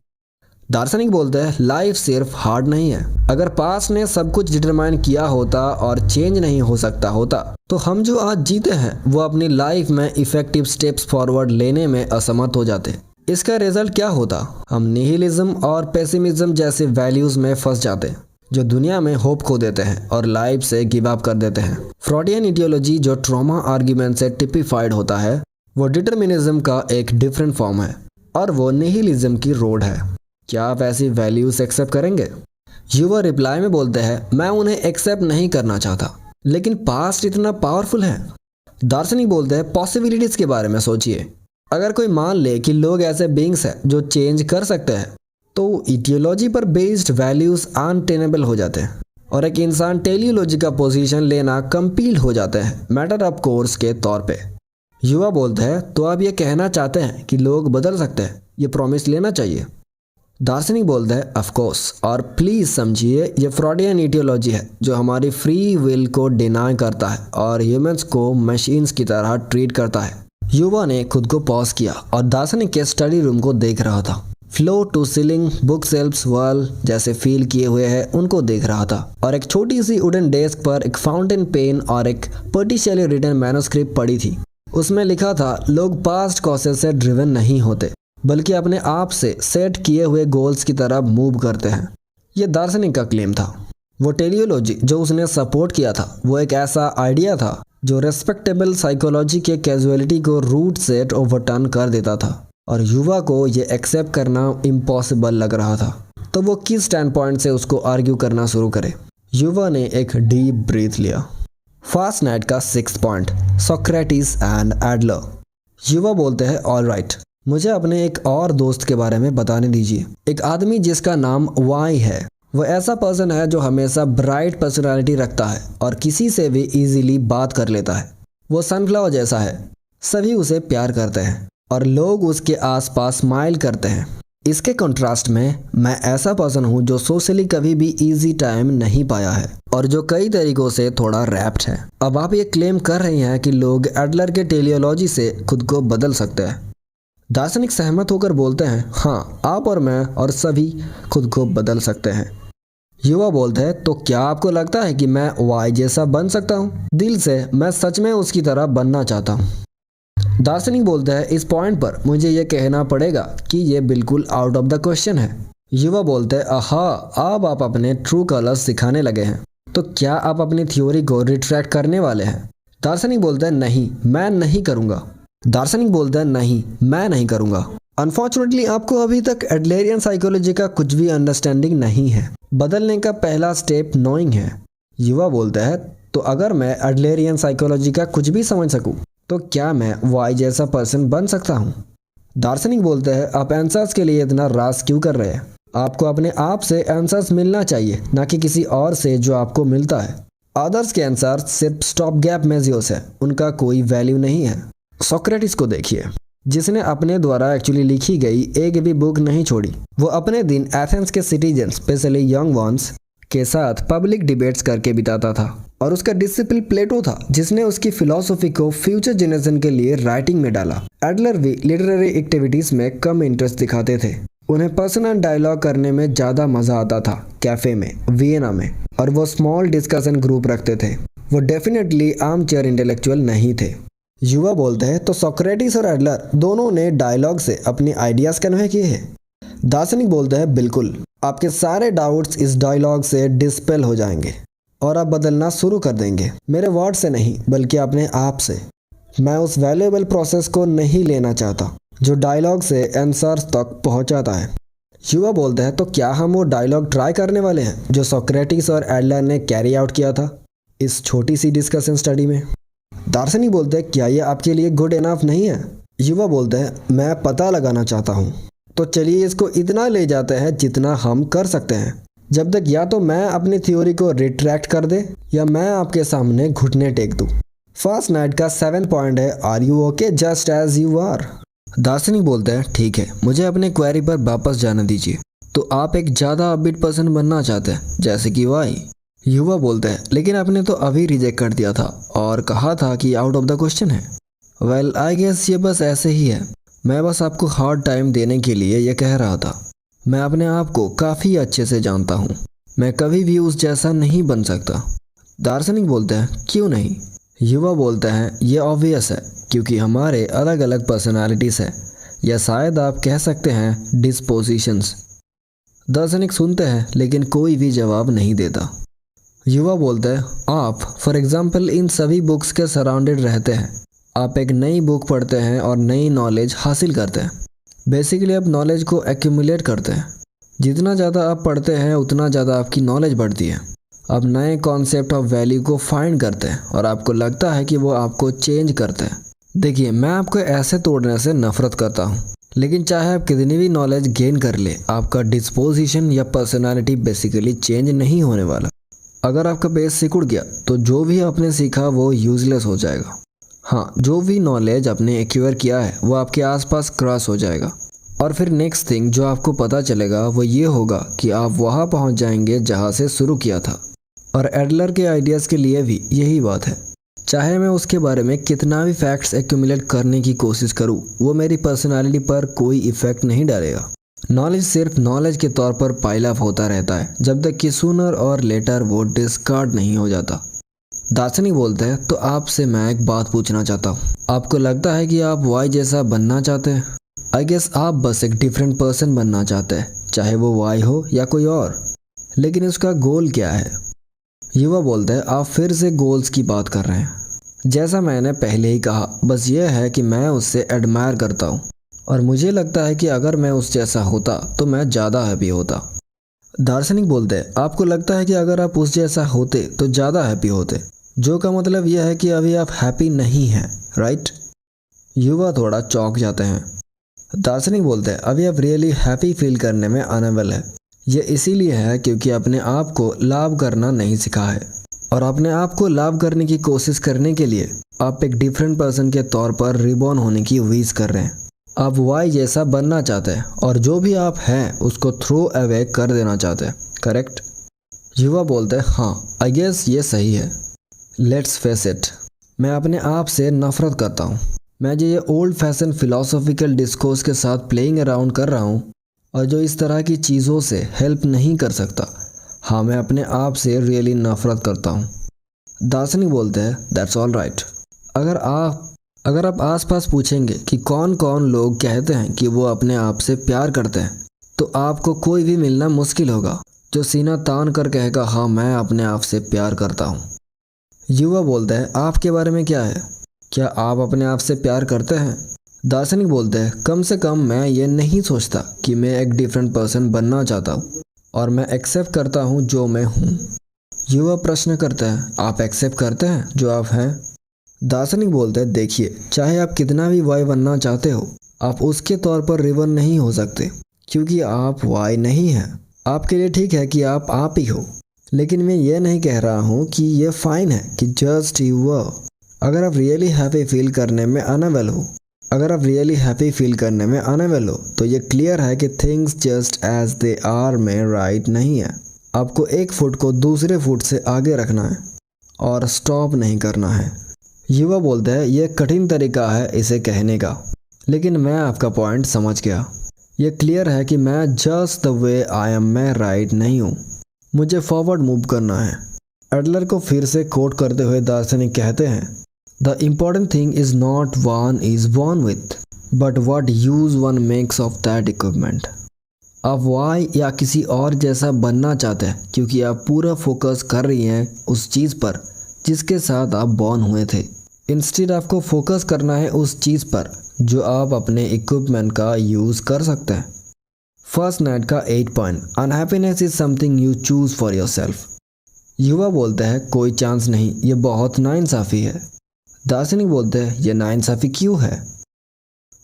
दार्शनिक बोलते हैं लाइफ सिर्फ हार्ड नहीं है। अगर पास्ट ने सब कुछ डिटरमाइन किया होता और चेंज नहीं हो सकता होता तो हम जो आज जीते हैं वो अपनी लाइफ में इफेक्टिव स्टेप्स फॉरवर्ड लेने में असमर्थ हो जाते। इसका रिजल्ट क्या होता? हम निहिलिज्म और पेसिमिज्म जैसे वैल्यूज में फंस जाते जो दुनिया में होप खो देते हैं और लाइफ से गिव अप कर देते हैं। फ्रॉडियन आइडियोलॉजी जो ट्रॉमा आर्ग्यूमेंट से टिपिफाइड होता है वो डिटर्मिनिज्म का एक डिफरेंट फॉर्म है और वो निहिलिज्म की रोड है। क्या आप ऐसी वैल्यूज एक्सेप्ट करेंगे? युवा रिप्लाई में बोलते हैं मैं उन्हें एक्सेप्ट नहीं करना चाहता, लेकिन पास्ट इतना पावरफुल है। दार्शनिक बोलते हैं पॉसिबिलिटीज के बारे में सोचिए। अगर कोई मान ले कि लोग ऐसे बीइंग्स हैं जो चेंज कर सकते हैं तो इडियोलॉजी पर बेस्ड वैल्यूज अनटेनेबल हो जाते हैं और एक इंसान टेलियोलॉजी का पोजीशन लेना कंपील हो जाते हैं मैटर ऑफ कोर्स के तौर पे। युवा बोलते हैं तो आप ये कहना चाहते हैं कि लोग बदल सकते हैं, ये प्रॉमिस लेना चाहिए। दार्शनिक बोलते हैं ऑफ कोर्स, और प्लीज समझिए ये फ्रॉडियन आइडियोलॉजी है जो हमारी फ्री विल को डिनाई करता है और ह्यूमंस को मशीन्स की तरह ट्रीट करता है। युवा ने खुद को पॉज किया और दार्शनिक के स्टडी रूम को देख रहा था। Floor to ceiling, book shelves, wall जैसे फील किए हुए हैं उनको देख रहा था और एक छोटी सी वुडन डेस्क पर एक फाउंटेन पेन और एक पर्टिशियली रिटन मैन्युस्क्रिप्ट पड़ी थी। उसमें लिखा था लोग पास्ट कॉसेस से ड्रिवन नहीं होते बल्कि अपने आप से सेट किए हुए गोल्स की तरफ मूव करते हैं। यह दार्शनिक का क्लेम था। वो टेलियोलॉजी जो उसने सपोर्ट किया था वो एक ऐसा आइडिया था जो रेस्पेक्टेबल साइकोलॉजी के कैजुअलिटी को रूट से ओवरटर्न कर देता था और युवा को ये एक्सेप्ट करना इम्पॉसिबल लग रहा था। तो वो किस स्टैंड पॉइंट से उसको आर्ग्यू करना शुरू करे? युवा ने एक डीप ब्रीथ लिया। फास्ट नाइट का 6th point, Socrates and Adler. युवा बोलते हैं ऑल राइट, मुझे अपने एक और दोस्त के बारे में बताने दीजिए। एक आदमी जिसका नाम वाई है। वो ऐसा पर्सन है जो हमेशा ब्राइट पर्सनालिटी रखता है और किसी से भी इजीली बात कर लेता है। वो सनफ्लावर जैसा है, सभी उसे प्यार करते हैं और लोग उसके आसपास स्माइल करते हैं। इसके कंट्रास्ट में मैं ऐसा पर्सन हूँ जो सोशली कभी भी इजी टाइम नहीं पाया है और जो कई तरीकों से थोड़ा रैप्ड है। अब आप ये क्लेम कर रही हैं कि लोग एडलर के टेलियोलॉजी से खुद को बदल सकते हैं। दार्शनिक सहमत होकर बोलते हैं हाँ, आप और मैं और सभी खुद को बदल सकते हैं। युवा बोलते हैं तो क्या आपको लगता है कि मैं वाई जैसा बन सकता हूँ? दिल से मैं सच में उसकी तरह बनना चाहता हूँ। दार्शनिक बोलते हैं इस पॉइंट पर मुझे ये कहना पड़ेगा कि ये बिल्कुल आउट ऑफ द क्वेश्चन है। युवा बोलते हैं आहा, अब आप अपने ट्रू कलर्स सिखाने लगे हैं, तो क्या आप अपनी थ्योरी को रिट्रैक्ट करने वाले हैं? दार्शनिक बोलते हैं नहीं, मैं नहीं करूँगा। दार्शनिक बोलते हैं नहीं, मैं नहीं करूँगा। अनफॉर्चुनेटली आपको अभी तक एडलरियन साइकोलॉजी का कुछ भी अंडरस्टैंडिंग नहीं है। बदलने का पहला स्टेप नोइंग है। युवा बोलते हैं तो अगर मैं एडलरियन साइकोलॉजी का कुछ भी समझ सकूं तो क्या मैं वाई जैसा पर्सन बन सकता हूं? दार्शनिक बोलते हैं आप आंसर्स के लिए इतना रास क्यों कर रहे हैं? आपको अपने आप से आंसर्स मिलना चाहिए, ना कि किसी और से जो आपको मिलता है। अदर्स के आंसर्स सिर्फ स्टॉप गैप मेजर्स है, उनका कोई वैल्यू नहीं है। सोक्रेटिस को देखिए, जिसने अपने द्वारा एक्चुअली लिखी गई एक भी बुक नहीं छोड़ी। वो अपने दिन एथेंस के सिटीजन स्पेशली यंग वंस के साथ पब्लिक डिबेट्स करके बिताता था और उसका डिसिपल प्लेटो था जिसने उसकी फिलॉसफी को फ्यूचर जनरेशन के लिए राइटिंग में डाला। एडलर भी लिटरेरी एक्टिविटीज में कम इंटरेस्ट दिखाते थे। उन्हें पर्सनल डायलॉग करने में ज़्यादा मजा आता था कैफे में, वियना में, और वो स्मॉल डिस्कशन ग्रुप रखते थे। वो डेफिनेटली आर्म चेयर इंटेलेक्चुअल नहीं थे। युवा बोलते हैं तो सोक्रेटिस और एडलर दोनों ने डायलॉग से अपने आइडियाज कन्वे किए हैं। दार्शनिक बोलते हैं बिल्कुल, आपके सारे डाउट्स इस डायलॉग से डिस्पेल हो जाएंगे और आप बदलना शुरू कर देंगे, मेरे वर्ड से नहीं बल्कि अपने आप से। मैं उस वैल्यूएबल प्रोसेस को नहीं लेना चाहता जो डायलॉग से आंसर्स तक पहुंचाता है। युवा बोलते हैं तो क्या हम वो डायलॉग ट्राई करने वाले हैं जो सोक्रेटिस और एडलर ने कैरी आउट किया था इस छोटी सी डिस्कशन स्टडी में? दार्शनिक बोलते हैं क्या ये आपके लिए गुड इनफ नहीं है? युवा बोलते हैं मैं पता लगाना चाहता हूँ। तो चलिए इसको इतना ले जाते हैं जितना हम कर सकते हैं, जब तक या तो मैं अपनी थ्योरी को रिट्रैक्ट कर दे या मैं आपके सामने घुटने टेक दूं। फर्स्ट नाइट का 7th पॉइंट है are you okay just as you are. दार्शनिक बोलते हैं ठीक है, मुझे अपने क्वेरी पर वापस जाने दीजिए। तो आप एक ज़्यादा अपबीट पर्सन बनना चाहते हैं जैसे कि वाई? युवा बोलते हैं लेकिन आपने तो अभी रिजेक्ट कर दिया था और कहा था कि आउट ऑफ द क्वेश्चन है। वेल आई गेस ये बस ऐसे ही है, मैं बस आपको हार्ड टाइम देने के लिए ये कह रहा था। मैं अपने आप को काफ़ी अच्छे से जानता हूँ। मैं कभी भी उस जैसा नहीं बन सकता। दार्शनिक बोलते हैं क्यों नहीं? युवा बोलते हैं ये ऑब्वियस है, क्योंकि हमारे अलग अलग पर्सनालिटीज़ है, या शायद आप कह सकते हैं डिस्पोजिशंस। दार्शनिक सुनते हैं लेकिन कोई भी जवाब नहीं देता। युवा बोलते हैं आप फॉर एग्जाम्पल इन सभी बुक्स के सराउंडेड रहते हैं। आप एक नई बुक पढ़ते हैं और नई नॉलेज हासिल करते हैं। बेसिकली आप नॉलेज को एक्यूमुलेट करते हैं। जितना ज़्यादा आप पढ़ते हैं उतना ज़्यादा आपकी नॉलेज बढ़ती है। आप नए कॉन्सेप्ट ऑफ वैल्यू को फाइंड करते हैं और आपको लगता है कि वो आपको चेंज करते हैं। देखिए, मैं आपको ऐसे तोड़ने से नफरत करता हूँ, लेकिन चाहे आप कितनी भी नॉलेज गेन कर ले, आपका डिस्पोजिशन या पर्सनालिटी बेसिकली चेंज नहीं होने वाला। अगर आपका बेस सिकुड़ गया तो जो भी आपने सीखा वो यूजलेस हो जाएगा। हाँ, जो भी नॉलेज आपने एक्वायर किया है वो आपके आसपास क्रॉस हो जाएगा, और फिर नेक्स्ट थिंग जो आपको पता चलेगा वो ये होगा कि आप वहाँ पहुँच जाएंगे जहाँ से शुरू किया था। और एडलर के आइडियाज़ के लिए भी यही बात है। चाहे मैं उसके बारे में कितना भी फैक्ट्स एक्यूमुलेट करने की कोशिश करूँ, वो मेरी पर्सनालिटी पर कोई इफ़ेक्ट नहीं डालेगा। नॉलेज सिर्फ नॉलेज के तौर पर पाइल अप होता रहता है जब तक कि सूनर और लेटर वो डिस्कार्ड नहीं हो जाता। दार्शनिक बोलते हैं तो आपसे मैं एक बात पूछना चाहता हूँ। आपको लगता है कि आप वाई जैसा बनना चाहते हैं? आई गेस आप बस एक डिफरेंट पर्सन बनना चाहते हैं, चाहे वो वाई हो या कोई और। लेकिन उसका गोल क्या है? युवा बोलते हैं आप फिर से गोल्स की बात कर रहे हैं। जैसा मैंने पहले ही कहा, बस ये है कि मैं उससे एडमायर करता हूँ और मुझे लगता है कि अगर मैं उस जैसा होता तो मैं ज़्यादा हैप्पी होता। दार्शनिक बोलते हैं आपको लगता है कि अगर आप उस जैसा होते तो ज़्यादा हैप्पी होते, जो का मतलब यह है कि अभी आप हैप्पी नहीं हैं, राइट? युवा थोड़ा चौंक जाते हैं। दार्शनिक बोलते हैं अभी आप रियली हैप्पी फील करने में अनेबल है। ये इसीलिए है क्योंकि अपने आप को लाभ करना नहीं सीखा है, और अपने आप को लाभ करने की कोशिश करने के लिए आप एक डिफरेंट पर्सन के तौर पर रिबॉर्न होने की विश कर रहे हैं। आप वाई जैसा बनना चाहते हैं और जो भी आप हैं उसको थ्रो अवे कर देना चाहते हैं, करेक्ट? युवा बोलते हैं हाँ, आई गेस ये सही है। लेट्स फेस इट, मैं अपने आप से नफरत करता हूँ। मैं जो ये ओल्ड फैशन फिलोसॉफिकल डिस्कोर्स के साथ प्लेइंग अराउंड कर रहा हूँ और जो इस तरह की चीज़ों से हेल्प नहीं कर सकता, हाँ मैं अपने आप से रियली नफरत करता हूँ। दार्शनिक बोलते हैं दैट्स ऑल राइट। अगर आप आसपास पूछेंगे कि कौन कौन लोग कहते हैं कि वो अपने आप से प्यार करते हैं, तो आपको कोई भी मिलना मुश्किल होगा जो सीना तान कर कहेगा हाँ मैं अपने आप से प्यार करता हूँ। युवा बोलते हैं आपके बारे में क्या है? क्या आप अपने आप से प्यार करते हैं? दार्शनिक बोलते हैं कम से कम मैं ये नहीं सोचता कि मैं एक डिफरेंट पर्सन बनना चाहता हूँ, और मैं एक्सेप्ट करता हूँ जो मैं हूँ। युवा प्रश्न करते हैं आप एक्सेप्ट करते हैं जो आप हैं? दार्शनिक बोलते हैं देखिए, चाहे आप कितना भी वाई बनना चाहते हो, आप उसके तौर पर रिवन नहीं हो सकते, क्योंकि आप वाई नहीं हैं। आपके लिए ठीक है कि आप ही हो, लेकिन मैं ये नहीं कह रहा हूँ कि ये फाइन है कि जस्ट यू वर। अगर आप रियली हैप्पी फील करने में अनेबल हो तो ये क्लियर है कि things just as they are में राइट नहीं है। आपको एक फुट को दूसरे फुट से आगे रखना है और स्टॉप नहीं करना है। युवा बोलते हैं ये कठिन तरीका है इसे कहने का, लेकिन मैं आपका पॉइंट समझ गया। ये क्लियर है कि मैं just the way I am में राइट नहीं हूँ, मुझे फॉरवर्ड मूव करना है। एडलर को फिर से कोट करते हुए दार्शनिक कहते हैं the important thing is not one is born with, but what use one makes of that equipment. आप वाई या किसी और जैसा बनना चाहते हैं क्योंकि आप पूरा फोकस कर रही हैं उस चीज़ पर जिसके साथ आप बॉर्न हुए थे। इंस्टेड आपको फोकस करना है उस चीज़ पर जो आप अपने इक्विपमेंट का यूज़ कर सकते हैं। फर्स्ट नाइट का 8 point, unhappiness is something you choose for your self. युवा बोलते हैं कोई चांस नहीं, ये बहुत नाइंसाफ़ी है। दार्शनिक बोलते हैं ये नाइंसाफ़ी क्यों है?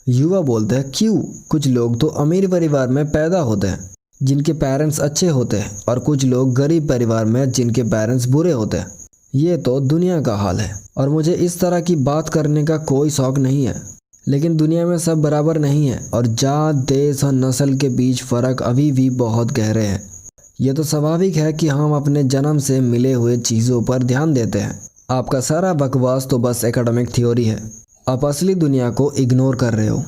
युवा बोलते हैं क्यों? कुछ लोग तो अमीर परिवार में पैदा होते हैं जिनके पेरेंट्स अच्छे होते हैं, और कुछ लोग गरीब परिवार में जिनके पेरेंट्स बुरे होते हैं। ये तो दुनिया का हाल है, और मुझे इस तरह की बात करने का कोई शौक नहीं है, लेकिन दुनिया में सब बराबर नहीं है और जात, देश और नस्ल के बीच फ़र्क अभी भी बहुत गहरे हैं। ये तो स्वाभाविक है कि हम अपने जन्म से मिले हुए चीज़ों पर ध्यान देते हैं। आपका सारा बकवास तो बस एकेडमिक थ्योरी है, आप असली दुनिया को इग्नोर कर रहे हो।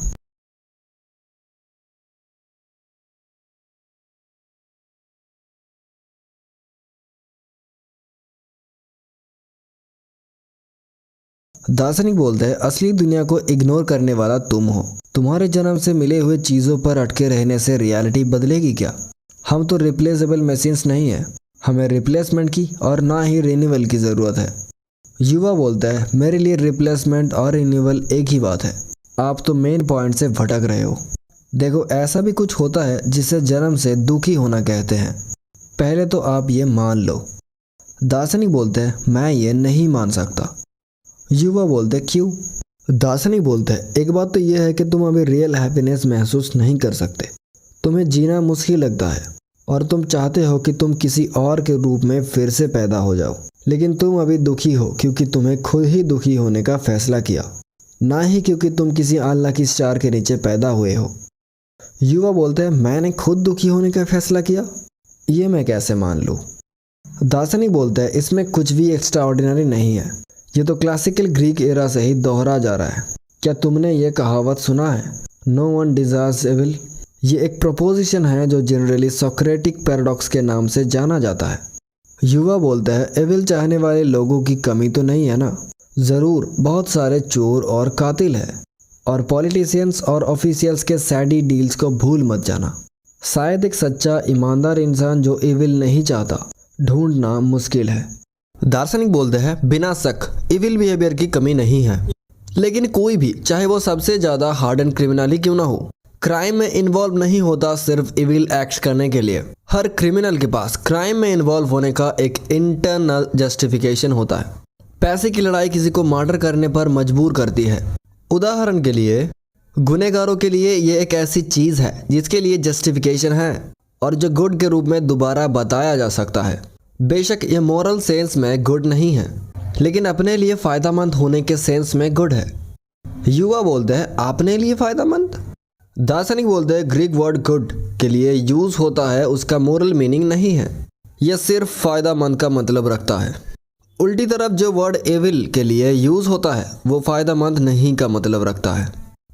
दार्शनिक बोलते हैं असली दुनिया को इग्नोर करने वाला तुम हो। तुम्हारे जन्म से मिले हुए चीज़ों पर अटके रहने से रियलिटी बदलेगी क्या? हम तो रिप्लेसेबल मशीन्स नहीं है, हमें रिप्लेसमेंट की और ना ही रिन्यूअल की ज़रूरत है। युवा बोलता है मेरे लिए रिप्लेसमेंट और रिन्यूअल एक ही बात है। आप तो मेन पॉइंट से भटक रहे हो। देखो, ऐसा भी कुछ होता है जिसे जन्म से दुखी होना कहते हैं। पहले तो आप ये मान लो। दार्शनिक बोलते हैं मैं ये नहीं मान सकता। युवा बोलते क्यों? दार्शनिक बोलते हैं एक बात तो यह है कि तुम अभी रियल हैप्पीनेस महसूस नहीं कर सकते। तुम्हें जीना मुश्किल लगता है और तुम चाहते हो कि तुम किसी और के रूप में फिर से पैदा हो जाओ, लेकिन तुम अभी दुखी हो क्योंकि तुम्हें खुद ही दुखी होने का फैसला किया, ना ही क्योंकि तुम किसी अनलकी स्टार के नीचे पैदा हुए हो। युवा बोलते हैं मैंने खुद दुखी होने का फैसला किया, ये मैं कैसे मान लूँ? दार्शनिक बोलते हैं इसमें कुछ भी एक्स्ट्रा ऑर्डिनरी नहीं है, ये तो क्लासिकल ग्रीक एरा से ही दोहरा जा रहा है। क्या तुमने ये कहावत सुना है, नो वन डिजायर्स एविल? ये एक प्रोपोजिशन है जो जनरली सोक्रेटिक पैराडॉक्स के नाम से जाना जाता है। युवा बोलता है एविल चाहने वाले लोगों की कमी तो नहीं है ना? ज़रूर, बहुत सारे चोर और कातिल हैं, और पॉलिटिशियंस और ऑफिशियल्स के सैडी डील्स को भूल मत जाना। शायद एक सच्चा ईमानदार इंसान जो इविल नहीं चाहता ढूंढना मुश्किल है। दार्शनिक बोलते हैं बिना शक इविल बिहेवियर की कमी नहीं है, लेकिन कोई भी, चाहे वो सबसे ज़्यादा हार्डन क्रिमिनल ही क्यों ना हो, क्राइम में इन्वॉल्व नहीं होता सिर्फ इविल एक्ट्स करने के लिए। हर क्रिमिनल के पास क्राइम में इन्वॉल्व होने का एक इंटरनल जस्टिफिकेशन होता है। पैसे की लड़ाई किसी को मर्डर करने पर मजबूर करती है। उदाहरण के लिए गुनहगारों के लिए ये एक ऐसी चीज़ है जिसके लिए जस्टिफिकेशन है और जो गुड के रूप में दोबारा बताया जा सकता है। बेशक ये मॉरल सेंस में गुड नहीं है, लेकिन अपने लिए फ़ायदेमंद होने के सेंस में गुड है। युवा बोलते हैं अपने लिए फ़ायदेमंद? दार्शनिक बोलते हैं ग्रीक वर्ड गुड के लिए यूज़ होता है, उसका मोरल मीनिंग नहीं है, यह सिर्फ फ़ायदेमंद का मतलब रखता है। उल्टी तरफ जो वर्ड एविल के लिए यूज़ होता है वो फ़ायदेमंद नहीं का मतलब रखता है।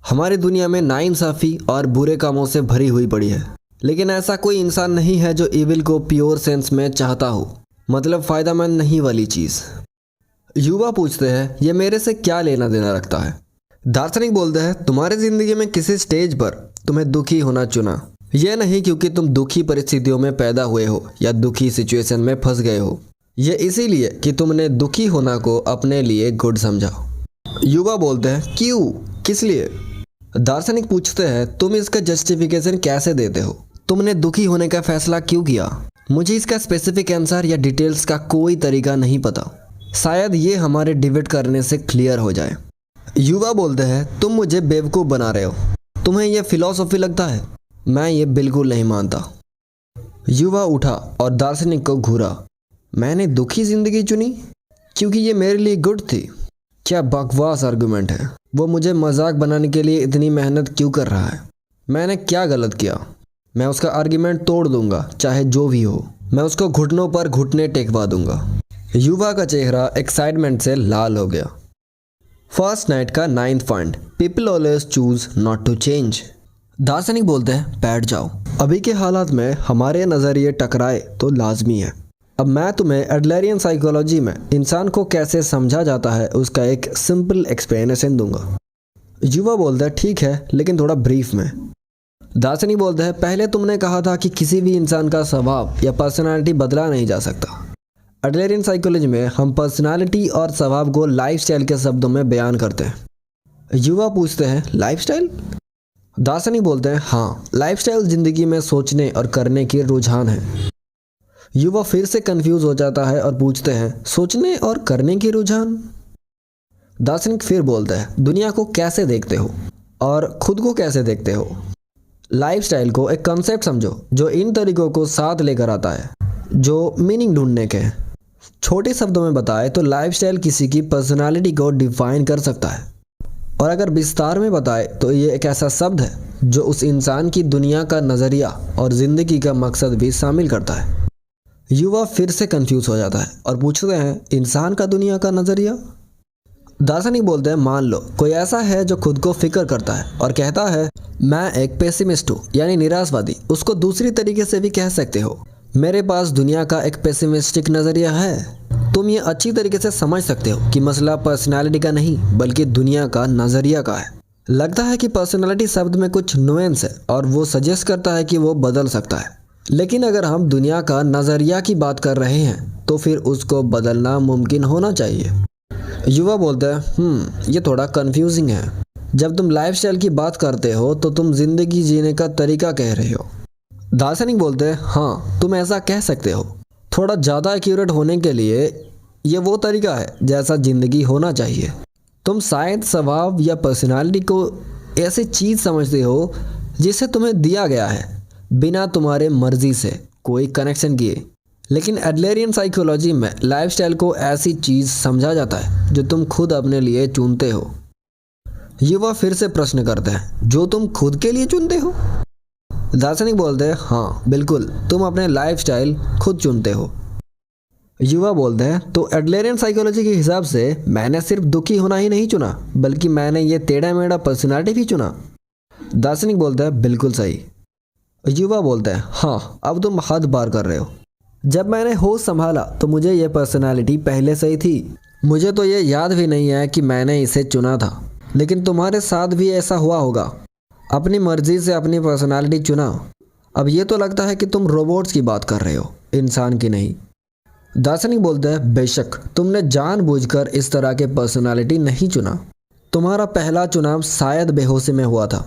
हमारी दुनिया में नाइंसाफ़ी और बुरे कामों से भरी हुई पड़ी है, लेकिन ऐसा कोई इंसान नहीं है जो इविल को प्योर सेंस में चाहता हो, मतलब फ़ायदेमंद नहीं वाली चीज़। युवा पूछते हैं ये मेरे से क्या लेना देना रखता है? दार्शनिक बोलते हैं तुम्हारी ज़िंदगी में किसी स्टेज पर तुम्हें दुखी होना चुना, यह नहीं क्योंकि तुम दुखी परिस्थितियों में पैदा हुए हो या दुखी सिचुएशन में फंस गए हो, ये इसीलिए कि तुमने दुखी होना को अपने लिए गुड समझा। युवा बोलते हैं क्यों, किस लिए? दार्शनिक पूछते हैं तुम इसका जस्टिफिकेशन कैसे देते हो? तुमने दुखी होने का फैसला क्यों किया? मुझे इसका स्पेसिफिक आंसर या डिटेल्स का कोई तरीका नहीं पता, शायद ये हमारे डिबेट करने से क्लियर हो जाए। युवा बोलते हैं तुम मुझे बेवकूफ़ बना रहे हो, तुम्हें यह फिलॉसफी लगता है? मैं ये बिल्कुल नहीं मानता। युवा उठा और दार्शनिक को घूरा। मैंने दुखी ज़िंदगी चुनी क्योंकि ये मेरे लिए गुड थी? क्या बकवास आर्गुमेंट है। वो मुझे मजाक बनाने के लिए इतनी मेहनत क्यों कर रहा है? मैंने क्या गलत किया? मैं उसका आर्गुमेंट तोड़ दूंगा, चाहे जो भी हो। मैं उसको घुटनों पर घुटने टेकवा दूंगा। युवा का चेहरा एक्साइटमेंट से लाल हो गया। फर्स्ट नाइट का 9th point, people always choose not to change. दार्शनिक बोलते हैं बैठ जाओ। अभी के हालात में हमारे नज़रिए टकराए तो लाजमी है। अब मैं तुम्हें एडलरियन साइकोलॉजी में इंसान को कैसे समझा जाता है उसका एक सिंपल एक्सप्लेनेशन दूंगा। युवा बोलता है ठीक है, लेकिन थोड़ा ब्रीफ में। दार्शनिक बोलता है पहले तुमने कहा था कि किसी भी इंसान का स्वभाव या पर्सनालिटी बदला नहीं जा सकता। एडलरियन साइकोलॉजी में हम पर्सनालिटी और स्वभाव को लाइफस्टाइल के शब्दों में बयान करते हैं। युवा पूछते हैं लाइफस्टाइल? दार्शनिक बोलते हैं हाँ, लाइफस्टाइल जिंदगी में सोचने और करने की रुझान है। युवा फिर से कंफ्यूज हो जाता है और पूछते हैं सोचने और करने की रुझान? दार्शनिक फिर बोलता है दुनिया को कैसे देखते हो और खुद को कैसे देखते हो? लाइफस्टाइल को एक कॉन्सेप्ट समझो जो इन तरीकों को साथ लेकर आता है जो मीनिंग ढूंढने के हैं। छोटे शब्दों में बताए तो लाइफस्टाइल किसी की पर्सनालिटी को डिफाइन कर सकता है, और अगर विस्तार में बताए तो ये एक ऐसा शब्द है जो उस इंसान की दुनिया का नज़रिया और ज़िंदगी का मकसद भी शामिल करता है। युवा फिर से कंफ्यूज हो जाता है और पूछते हैं इंसान का दुनिया का नज़रिया? दार्शनिक बोलते हैं मान लो कोई ऐसा है जो खुद को फिक्र करता है और कहता है मैं एक पेसिमिस्ट हूँ, यानी निराशवादी। उसको दूसरी तरीके से भी कह सकते हो, मेरे पास दुनिया का एक पेसिमिस्टिक नज़रिया है। तुम ये अच्छी तरीके से समझ सकते हो कि मसला पर्सनालिटी का नहीं बल्कि दुनिया का नज़रिया का है। लगता है कि पर्सनालिटी शब्द में कुछ नुएंस है और वो सजेस्ट करता है कि वो बदल सकता है, लेकिन अगर हम दुनिया का नज़रिया की बात कर रहे हैं तो फिर उसको बदलना मुमकिन होना चाहिए। युवा बोलता है ये थोड़ा कंफ्यूजिंग है। जब तुम लाइफस्टाइल की बात करते हो तो तुम जिंदगी जीने का तरीका कह रहे हो। दार्शनिक बोलते हैं हाँ, तुम ऐसा कह सकते हो। थोड़ा ज़्यादा एक्यूरेट होने के लिए ये वो तरीका है जैसा ज़िंदगी होना चाहिए। तुम शायद स्वभाव या पर्सनालिटी को ऐसी चीज़ समझते हो जिसे तुम्हें दिया गया है बिना तुम्हारे मर्जी से कोई कनेक्शन किए, लेकिन एडलरियन साइकोलॉजी में लाइफस्टाइल को ऐसी चीज़ समझा जाता है जो तुम खुद अपने लिए चुनते हो। युवा फिर से प्रश्न करते हैं, जो तुम खुद के लिए चुनते हो? दार्शनिक बोलते हैं हाँ बिल्कुल, तुम अपने लाइफस्टाइल खुद चुनते हो। युवा बोलते हैं तो एडलरियन साइकोलॉजी के हिसाब से मैंने सिर्फ दुखी होना ही नहीं चुना बल्कि मैंने ये टेढ़ा मेढ़ा पर्सनालिटी भी चुना। दार्शनिक बोलता है बिल्कुल सही। युवा बोलता है हाँ, अब तुम हद पार कर रहे हो। जब मैंने होश संभाला तो मुझे ये पर्सनालिटी पहले से ही थी। मुझे तो ये याद भी नहीं है कि मैंने इसे चुना था, लेकिन तुम्हारे साथ भी ऐसा हुआ होगा। अपनी मर्जी से अपनी पर्सनालिटी चुना। अब ये तो लगता है कि तुम रोबोट्स की बात कर रहे हो, इंसान की नहीं। दार्शनिक बोलता है बेशक, तुमने जानबूझकर इस तरह के पर्सनालिटी नहीं चुना। तुम्हारा पहला चुनाव शायद बेहोशी में हुआ था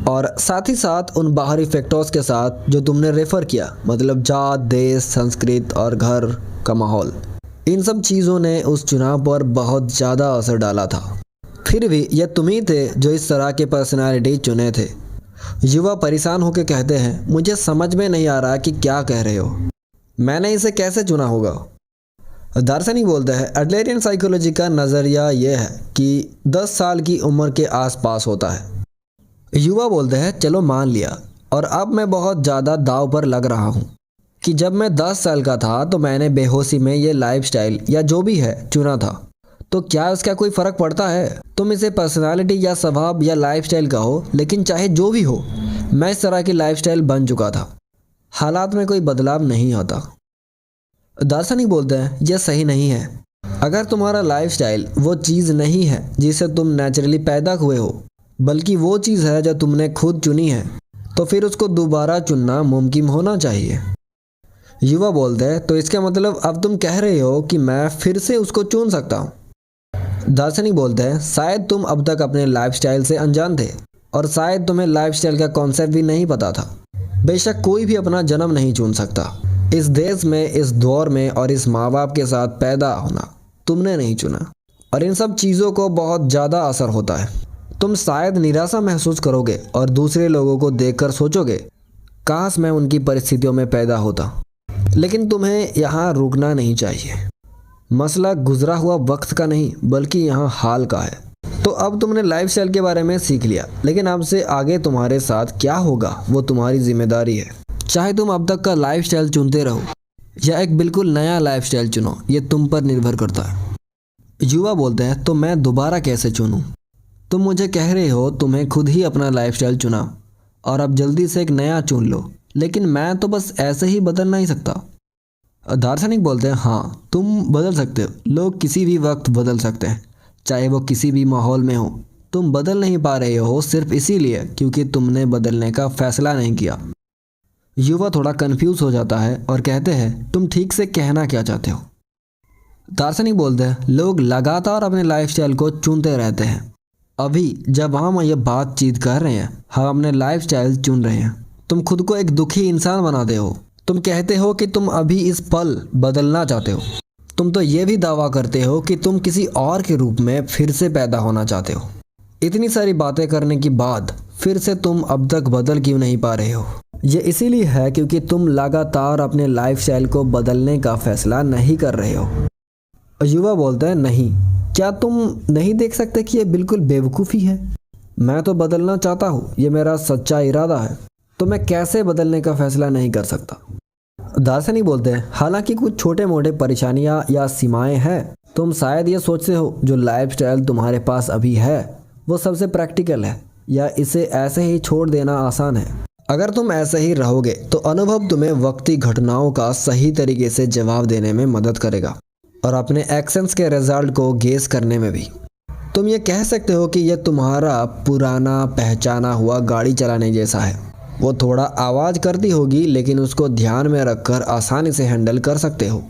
और साथ ही साथ उन बाहरी फैक्टर्स के साथ जो तुमने रेफर किया, मतलब जात, देश, संस्कृति और घर का माहौल। इन सब चीज़ों ने उस चुनाव पर बहुत ज़्यादा असर डाला था। फिर भी यह तुम ही थे जो इस तरह के पर्सनालिटी चुने थे। युवा परेशान होकर कहते हैं मुझे समझ में नहीं आ रहा कि क्या कह रहे हो, मैंने इसे कैसे चुना होगा। दार्शनिक बोलता है एडलरियन साइकोलॉजी का नज़रिया यह है कि 10 साल की उम्र के आसपास होता है। युवा बोलते हैं चलो मान लिया, और अब मैं बहुत ज़्यादा दाव पर लग रहा हूँ कि जब मैं 10 साल का था तो मैंने बेहोशी में ये लाइफस्टाइल या जो भी है चुना था, तो क्या इसका कोई फ़र्क पड़ता है? तुम इसे पर्सनालिटी या स्वभाव या लाइफस्टाइल कहो, लेकिन चाहे जो भी हो, मैं इस तरह की लाइफस्टाइल बन चुका था। हालात में कोई बदलाव नहीं होता। दार्शनिक बोलते हैं यह सही नहीं है। अगर तुम्हारा लाइफस्टाइल वो चीज़ नहीं है जिसे तुम नेचुरली पैदा हुए हो, बल्कि वो चीज़ है जो तुमने खुद चुनी है, तो फिर उसको दोबारा चुनना मुमकिन होना चाहिए। युवा बोलते हैं तो इसका मतलब अब तुम कह रहे हो कि मैं फिर से उसको चुन सकता हूँ। दार्शनिक बोलते हैं शायद तुम अब तक अपने लाइफस्टाइल से अनजान थे और शायद तुम्हें लाइफस्टाइल का कॉन्सेप्ट भी नहीं पता था। बेशक कोई भी अपना जन्म नहीं चुन सकता। इस देश में, इस दौर में और इस माँ बाप के साथ पैदा होना तुमने नहीं चुना, और इन सब चीज़ों को बहुत ज़्यादा असर होता है। तुम शायद निराशा महसूस करोगे और दूसरे लोगों को देखकर सोचोगे काश मैं उनकी परिस्थितियों में पैदा होता, लेकिन तुम्हें यहाँ रुकना नहीं चाहिए। मसला गुजरा हुआ वक्त का नहीं बल्कि यहाँ हाल का है। तो अब तुमने लाइफस्टाइल के बारे में सीख लिया, लेकिन अब से आगे तुम्हारे साथ क्या होगा वो तुम्हारी जिम्मेदारी है। चाहे तुम अब तक का लाइफस्टाइल चुनते रहो या एक बिल्कुल नया लाइफस्टाइल चुनो, ये तुम पर निर्भर करता है। युवा बोलते हैं तो मैं दोबारा कैसे चुनूं? तुम मुझे कह रहे हो तुम्हें खुद ही अपना लाइफस्टाइल चुना और अब जल्दी से एक नया चुन लो, लेकिन मैं तो बस ऐसे ही बदल नहीं सकता। दार्शनिक बोलते हैं हाँ, तुम बदल सकते हो। लोग किसी भी वक्त बदल सकते हैं, चाहे वो किसी भी माहौल में हो। तुम बदल नहीं पा रहे हो सिर्फ इसीलिए क्योंकि तुमने बदलने का फैसला नहीं किया। युवा थोड़ा कंफ्यूज हो जाता है और कहते हैं तुम ठीक से कहना क्या चाहते हो? दार्शनिक बोलते हैं लोग लगातार अपने लाइफस्टाइल को चुनते रहते हैं। अभी जब हम ये बातचीत कर रहे हैं, हम अपने लाइफस्टाइल चुन रहे हैं। तुम खुद को एक दुखी इंसान बनाते हो। तुम कहते हो कि तुम अभी इस पल बदलना चाहते हो। तुम तो ये भी दावा करते हो कि तुम किसी और के रूप में फिर से पैदा होना चाहते हो। इतनी सारी बातें करने के बाद फिर से तुम अब तक बदल क्यों नहीं पा रहे हो? ये इसीलिए है क्योंकि तुम लगातार अपने लाइफस्टाइल को बदलने का फैसला नहीं कर रहे हो। युवा बोलता है नहीं, क्या तुम नहीं देख सकते कि ये बिल्कुल बेवकूफ़ी है? मैं तो बदलना चाहता हूँ, ये मेरा सच्चा इरादा है, तो मैं कैसे बदलने का फैसला नहीं कर सकता? दार्शनिक बोलते हैं हालांकि कुछ छोटे मोटे परेशानियां या सीमाएं हैं। तुम शायद ये सोचते हो जो लाइफस्टाइल तुम्हारे पास अभी है वो सबसे प्रैक्टिकल है या इसे ऐसे ही छोड़ देना आसान है। अगर तुम ऐसे ही रहोगे तो अनुभव तुम्हें वक्ती घटनाओं का सही तरीके से जवाब देने में मदद करेगा और अपने एक्शंस के रिजल्ट को गेस करने में भी। तुम ये कह सकते हो कि यह तुम्हारा पुराना पहचाना हुआ गाड़ी चलाने जैसा है। वो थोड़ा आवाज़ करती होगी लेकिन उसको ध्यान में रखकर आसानी से हैंडल कर सकते हो।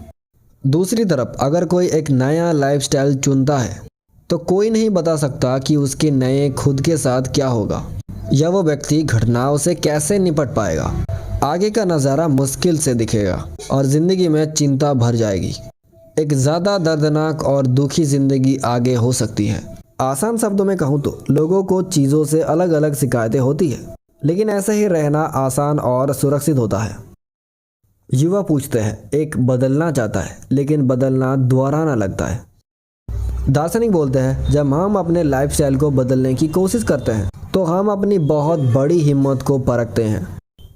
दूसरी तरफ अगर कोई एक नया लाइफस्टाइल चुनता है तो कोई नहीं बता सकता कि उसके नए खुद के साथ क्या होगा या वो व्यक्ति घटनाओं से कैसे निपट पाएगा। आगे का नज़ारा मुश्किल से दिखेगा और ज़िंदगी में चिंता भर जाएगी। एक ज़्यादा दर्दनाक और दुखी ज़िंदगी आगे हो सकती है। आसान शब्दों में कहूँ तो लोगों को चीज़ों से अलग अलग शिकायतें होती है, लेकिन ऐसे ही रहना आसान और सुरक्षित होता है। युवा पूछते हैं, एक बदलना चाहता है लेकिन बदलना दोहराना लगता है। दार्शनिक बोलते हैं, जब हम अपने लाइफस्टाइल को बदलने की कोशिश करते हैं तो हम अपनी बहुत बड़ी हिम्मत को परखते हैं।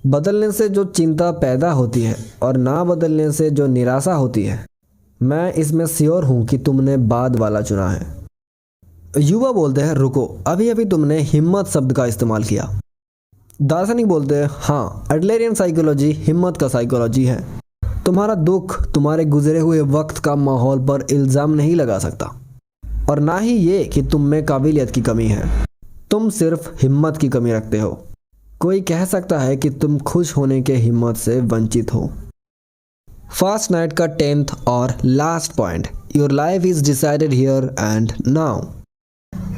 बदलने से जो चिंता पैदा होती है और ना बदलने से जो निराशा होती है, मैं इसमें श्योर हूँ कि तुमने बाद वाला चुना है। युवा बोलते हैं, रुको, अभी अभी तुमने हिम्मत शब्द का इस्तेमाल किया। दार्शनिक बोलते हैं, हाँ, एडलरियन साइकोलॉजी हिम्मत का साइकोलॉजी है। तुम्हारा दुख तुम्हारे गुजरे हुए वक्त का माहौल पर इल्ज़ाम नहीं लगा सकता और ना ही ये कि तुम में काबिलियत की कमी है। तुम सिर्फ हिम्मत की कमी रखते हो। कोई कह सकता है कि तुम खुश होने के हिम्मत से वंचित हो। फास्ट नाइट का 10th और last point, your life is decided here and now.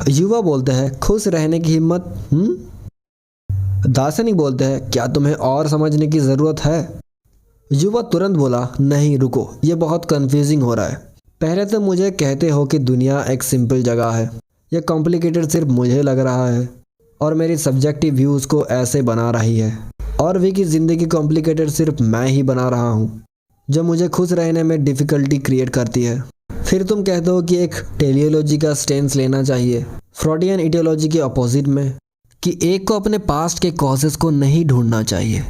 युवा बोलते हैं, खुश रहने की हिम्मत। दार्शनिक बोलते हैं, क्या तुम्हें और समझने की ज़रूरत है? युवा तुरंत बोला, नहीं रुको, ये बहुत कंफ्यूजिंग हो रहा है। पहले तो मुझे कहते हो कि दुनिया एक सिंपल जगह है। यह कॉम्प्लिकेटेड सिर्फ मुझे लग रहा है और मेरी सब्जेक्टिव व्यूज़ को ऐसे बना रही है, और भी कि ज़िंदगी कॉम्प्लिकेटेड सिर्फ मैं ही बना रहा हूँ जो मुझे खुश रहने में डिफ़िकल्टी क्रिएट करती है। फिर तुम कहते हो कि एक टेलियोलॉजी का स्टेंस लेना चाहिए, फ्रॉडियन इडियोलॉजी के अपोजिट में, कि एक को अपने पास्ट के कॉजेस को नहीं ढूंढना चाहिए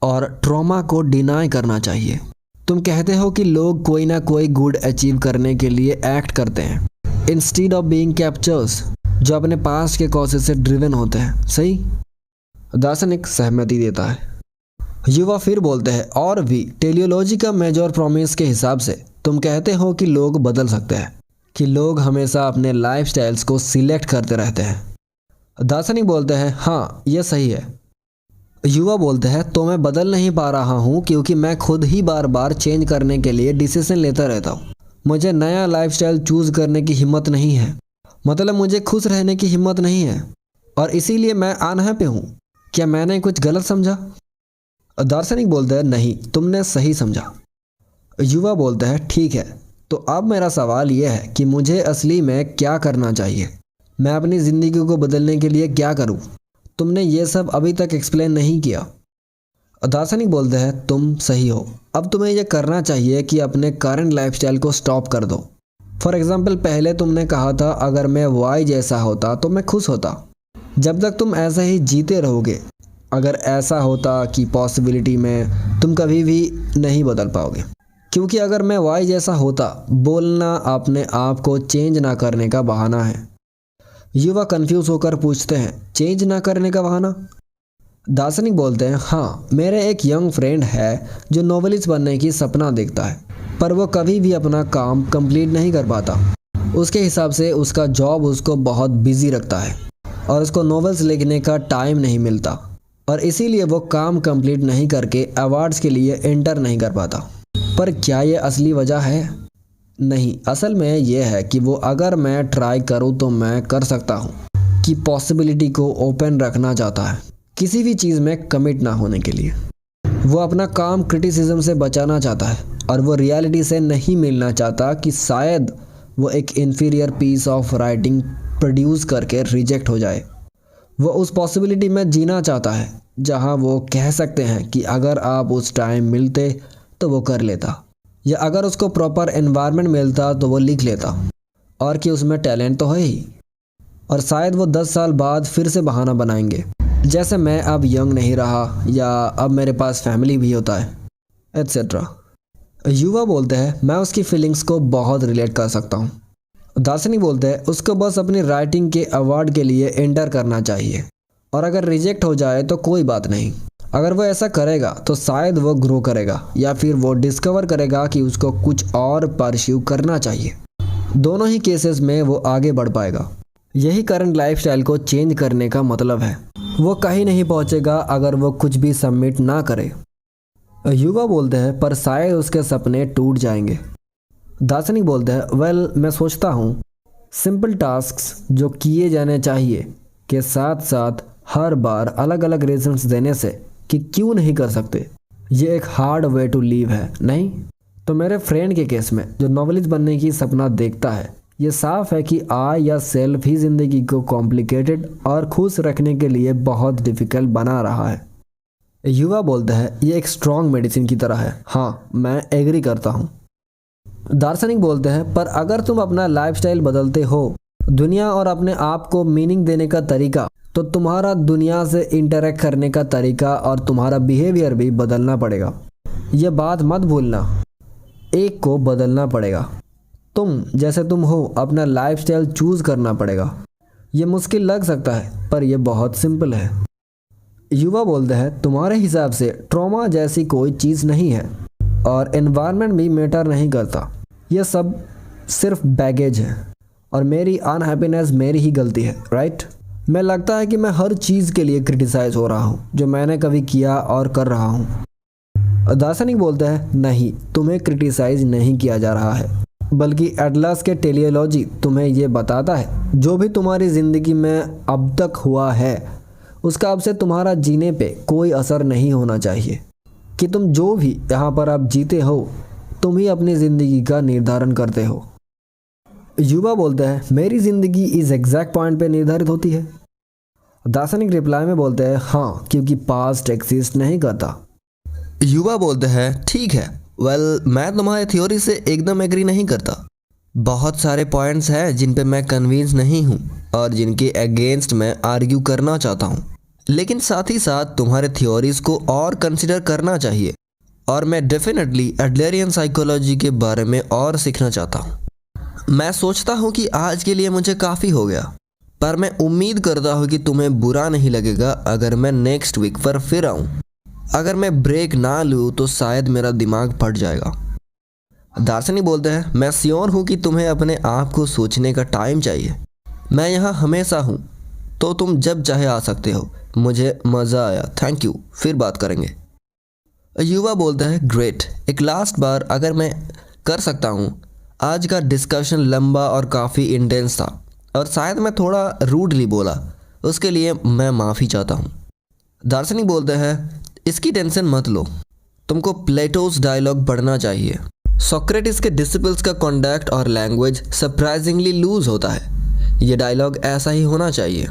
और ट्रॉमा को डिनाई करना चाहिए। तुम कहते हो कि लोग कोई ना कोई गुड अचीव करने के लिए एक्ट करते हैं इंस्टीड ऑफ बीइंग कैप्चर्स, जो अपने पास्ट के कॉजेस से ड्रिवन होते हैं। सही? दार्शनिक सहमति देता है। युवा फिर बोलते हैं, और भी टेलियोलॉजी का मेजर प्रॉमिस के हिसाब से तुम कहते हो कि लोग बदल सकते हैं, कि लोग हमेशा अपने लाइफस्टाइल्स को सिलेक्ट करते रहते हैं। दार्शनिक बोलते हैं, हाँ यह सही है। युवा बोलते हैं, तो मैं बदल नहीं पा रहा हूँ क्योंकि मैं खुद ही बार बार चेंज करने के लिए डिसीजन लेता रहता हूँ। मुझे नया लाइफस्टाइल चूज़ करने की हिम्मत नहीं है, मतलब मुझे खुश रहने की हिम्मत नहीं है, और इसीलिए मैं अनहैप्पी हूँ। क्या मैंने कुछ गलत समझा? दार्शनिक बोलते हैं, नहीं, तुमने सही समझा। युवा बोलते हैं, ठीक है, तो अब मेरा सवाल यह है कि मुझे असली में क्या करना चाहिए? मैं अपनी ज़िंदगी को बदलने के लिए क्या करूँ? तुमने ये सब अभी तक एक्सप्लेन नहीं किया। दार्शनिक बोलते हैं, तुम सही हो। अब तुम्हें यह करना चाहिए कि अपने करंट लाइफस्टाइल को स्टॉप कर दो। फॉर एग्जाम्पल, पहले तुमने कहा था अगर मैं वाई जैसा होता तो मैं खुश होता। जब तक तुम ऐसे ही जीते रहोगे, अगर ऐसा होता कि पॉसिबिलिटी में, तुम कभी भी नहीं बदल पाओगे, क्योंकि अगर मैं वाई जैसा होता, बोलना अपने आप को चेंज ना करने का बहाना है। युवा कंफ्यूज होकर पूछते हैं, चेंज ना करने का बहाना? दार्शनिक बोलते हैं, हाँ, मेरे एक यंग फ्रेंड है जो नॉवेलिस्ट बनने की सपना देखता है, पर वो कभी भी अपना काम कंप्लीट नहीं कर पाता। उसके हिसाब से उसका जॉब उसको बहुत बिजी रखता है और उसको नॉवेल्स लिखने का टाइम नहीं मिलता, और इसीलिए वो काम कंप्लीट नहीं करके अवार्ड्स के लिए एंटर नहीं कर पाता। पर क्या ये असली वजह है? नहीं, असल में यह है कि वो अगर मैं ट्राई करूँ तो मैं कर सकता हूँ, कि पॉसिबिलिटी को ओपन रखना चाहता है, किसी भी चीज़ में कमिट ना होने के लिए। वो अपना काम क्रिटिसिज्म से बचाना चाहता है और वो रियलिटी से नहीं मिलना चाहता कि शायद वो एक inferior piece of writing produce करके रिजेक्ट हो जाए। वो उस पॉसिबिलिटी में जीना चाहता है जहाँ वो कह सकते हैं कि अगर आप उस टाइम मिलते तो वो कर लेता, या अगर उसको प्रॉपर एनवायरनमेंट मिलता तो वो लिख लेता, और कि उसमें टैलेंट तो है ही। और शायद वो 10 साल बाद फिर से बहाना बनाएंगे, जैसे मैं अब यंग नहीं रहा, या अब मेरे पास फैमिली भी होता है, एट्सेट्रा। युवा बोलते हैं, मैं उसकी फीलिंग्स को बहुत रिलेट कर सकता हूँ। दार्शनिक बोलते हैं, उसको बस अपनी राइटिंग के अवार्ड के लिए एंटर करना चाहिए, और अगर रिजेक्ट हो जाए तो कोई बात नहीं, अगर वो ऐसा करेगा तो शायद वो ग्रो करेगा या फिर वो डिस्कवर करेगा कि उसको कुछ और परस्यू करना चाहिए। दोनों ही केसेस में वो आगे बढ़ पाएगा। यही करंट लाइफस्टाइल को चेंज करने का मतलब है। वो कहीं नहीं पहुंचेगा अगर वो कुछ भी सबमिट ना करे। युवा बोलते हैं पर शायद उसके सपने टूट जाएंगे। दार्शनिक बोलते हैं वेल मैं सोचता हूँ सिंपल टास्क्स जो किए जाने चाहिए के साथ साथ हर बार अलग अलग रीजंस देने से कि क्यों नहीं कर सकते, ये एक हार्ड वे टू लीव है नहीं। तो मेरे फ्रेंड के केस में जो नॉवेलिस्ट बनने की सपना देखता है, ये साफ है कि आई या सेल्फ ही ज़िंदगी को कॉम्प्लिकेटेड और खुश रखने के लिए बहुत डिफ़िकल्ट बना रहा है। युवा बोलता है ये एक स्ट्रॉन्ग मेडिसिन की तरह है। हाँ मैं एग्री करता हूँ। दार्शनिक बोलते हैं पर अगर तुम अपना लाइफस्टाइल बदलते हो दुनिया और अपने आप को मीनिंग देने का तरीका, तो तुम्हारा दुनिया से इंटरेक्ट करने का तरीका और तुम्हारा बिहेवियर भी बदलना पड़ेगा। ये बात मत भूलना, एक को बदलना पड़ेगा। तुम जैसे तुम हो अपना लाइफस्टाइल चूज़ करना पड़ेगा। ये मुश्किल लग सकता है पर यह बहुत सिंपल है। युवा बोलते हैं तुम्हारे हिसाब से ट्रॉमा जैसी कोई चीज़ नहीं है और एनवायरनमेंट भी मैटर नहीं करता। यह सब सिर्फ बैगेज है और मेरी अनहैप्पीनेस मेरी ही गलती है, राइट? मैं लगता है कि मैं हर चीज़ के लिए क्रिटिसाइज हो रहा हूँ जो मैंने कभी किया और कर रहा हूँ। दार्शनिक बोलता है नहीं, तुम्हें क्रिटिसाइज नहीं किया जा रहा है, बल्कि एटलस के टेलियोलॉजी तुम्हें ये बताता है जो भी तुम्हारी ज़िंदगी में अब तक हुआ है उसका अब से तुम्हारा जीने पे कोई असर नहीं होना चाहिए। कि तुम जो भी यहाँ पर अब जीते हो तुम ही अपनी ज़िंदगी का निर्धारण करते हो। युवा बोलते हैं मेरी ज़िंदगी इस एग्जैक्ट पॉइंट पे निर्धारित होती है। दार्शनिक रिप्लाई में बोलते हैं हाँ, क्योंकि पास्ट एग्जिस्ट नहीं करता। युवा बोलते हैं ठीक है, वेल मैं तुम्हारी थ्योरी से एकदम एग्री नहीं करता। बहुत सारे पॉइंट्स हैं जिन पे मैं कन्विंस नहीं हूँ और जिनके अगेंस्ट मैं आर्ग्यू करना चाहता हूँ, लेकिन साथ ही साथ तुम्हारे थ्योरीज को और कंसिडर करना चाहिए और मैं डेफिनेटली एडलरियन साइकोलॉजी के बारे में और सीखना चाहता हूँ। मैं सोचता हूँ कि आज के लिए मुझे काफ़ी हो गया, पर मैं उम्मीद करता हूँ कि तुम्हें बुरा नहीं लगेगा अगर मैं नेक्स्ट वीक पर फिर आऊँ। अगर मैं ब्रेक ना लूँ तो शायद मेरा दिमाग फट जाएगा। दार्शनिक बोलते हैं मैं श्योर हूँ कि तुम्हें अपने आप को सोचने का टाइम चाहिए। मैं यहाँ हमेशा हूँ, तो तुम जब चाहे आ सकते हो। मुझे मज़ा आया, थैंक यू, फिर बात करेंगे। युवा बोलता है ग्रेट, एक लास्ट बार अगर मैं कर सकता हूँ। आज का डिस्कशन लंबा और काफ़ी इंटेंस था और शायद मैं थोड़ा रूडली बोला, उसके लिए मैं माफ़ी चाहता हूँ। दार्शनिक बोलते हैं इसकी टेंशन मत लो, तुमको प्लेटोस डायलॉग पढ़ना चाहिए। सोक्रेटिस के डिसिपल्स का कॉन्डक्ट और लैंग्वेज सरप्राइजिंगली लूज होता है। ये डायलॉग ऐसा ही होना चाहिए।